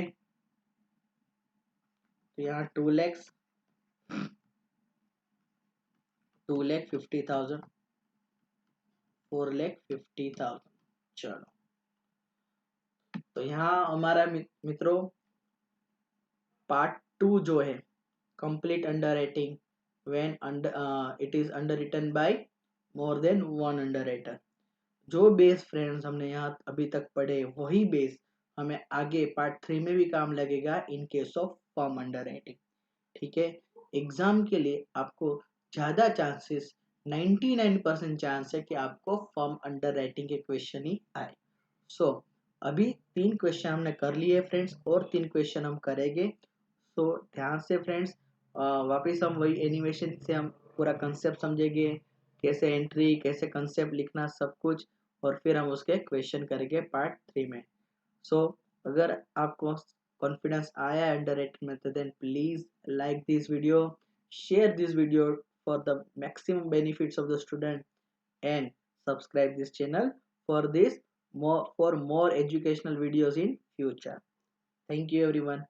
तो यहाँ 2,50,000, 4,50,000। चलो, तो यहाँ हमारा मित्रों पार्ट 2 जो है, complete underwriting when under it is underwritten by more than one underwriter. जो बेस फ्रेंड्स हमने यहाँ अभी तक पढ़े वही बेस हमें आगे पार्ट 3 में भी काम लगेगा in case of form under writing. ठीक है, एग्जाम के लिए आपको ज्यादा चांसेस 99% चांस है कि आपको फॉर्म अंडर राइटिंग के क्वेश्चन ही आए। सो अभी 3 क्वेश्चन हमने कर लिए फ्रेंड्स, और 3 क्वेश्चन हम करेंगे। सो ध्यान से फ्रेंड्स, वापस हम वही एनिमेशन से हम पूरा कंसेप्ट समझेंगे, कैसे एंट्री, कैसे कंसेप्ट लिखना, सब कुछ, और फिर हम उसके क्वेश्चन करेंगे पार्ट 3 में। सो अगर आपको कॉन्फिडेंस आया है अंडर राइटिंग में, तो then please like this video, share this video for the maximum benefits of the student, and subscribe this channel for this more, for more educational videos in future. Thank you everyone.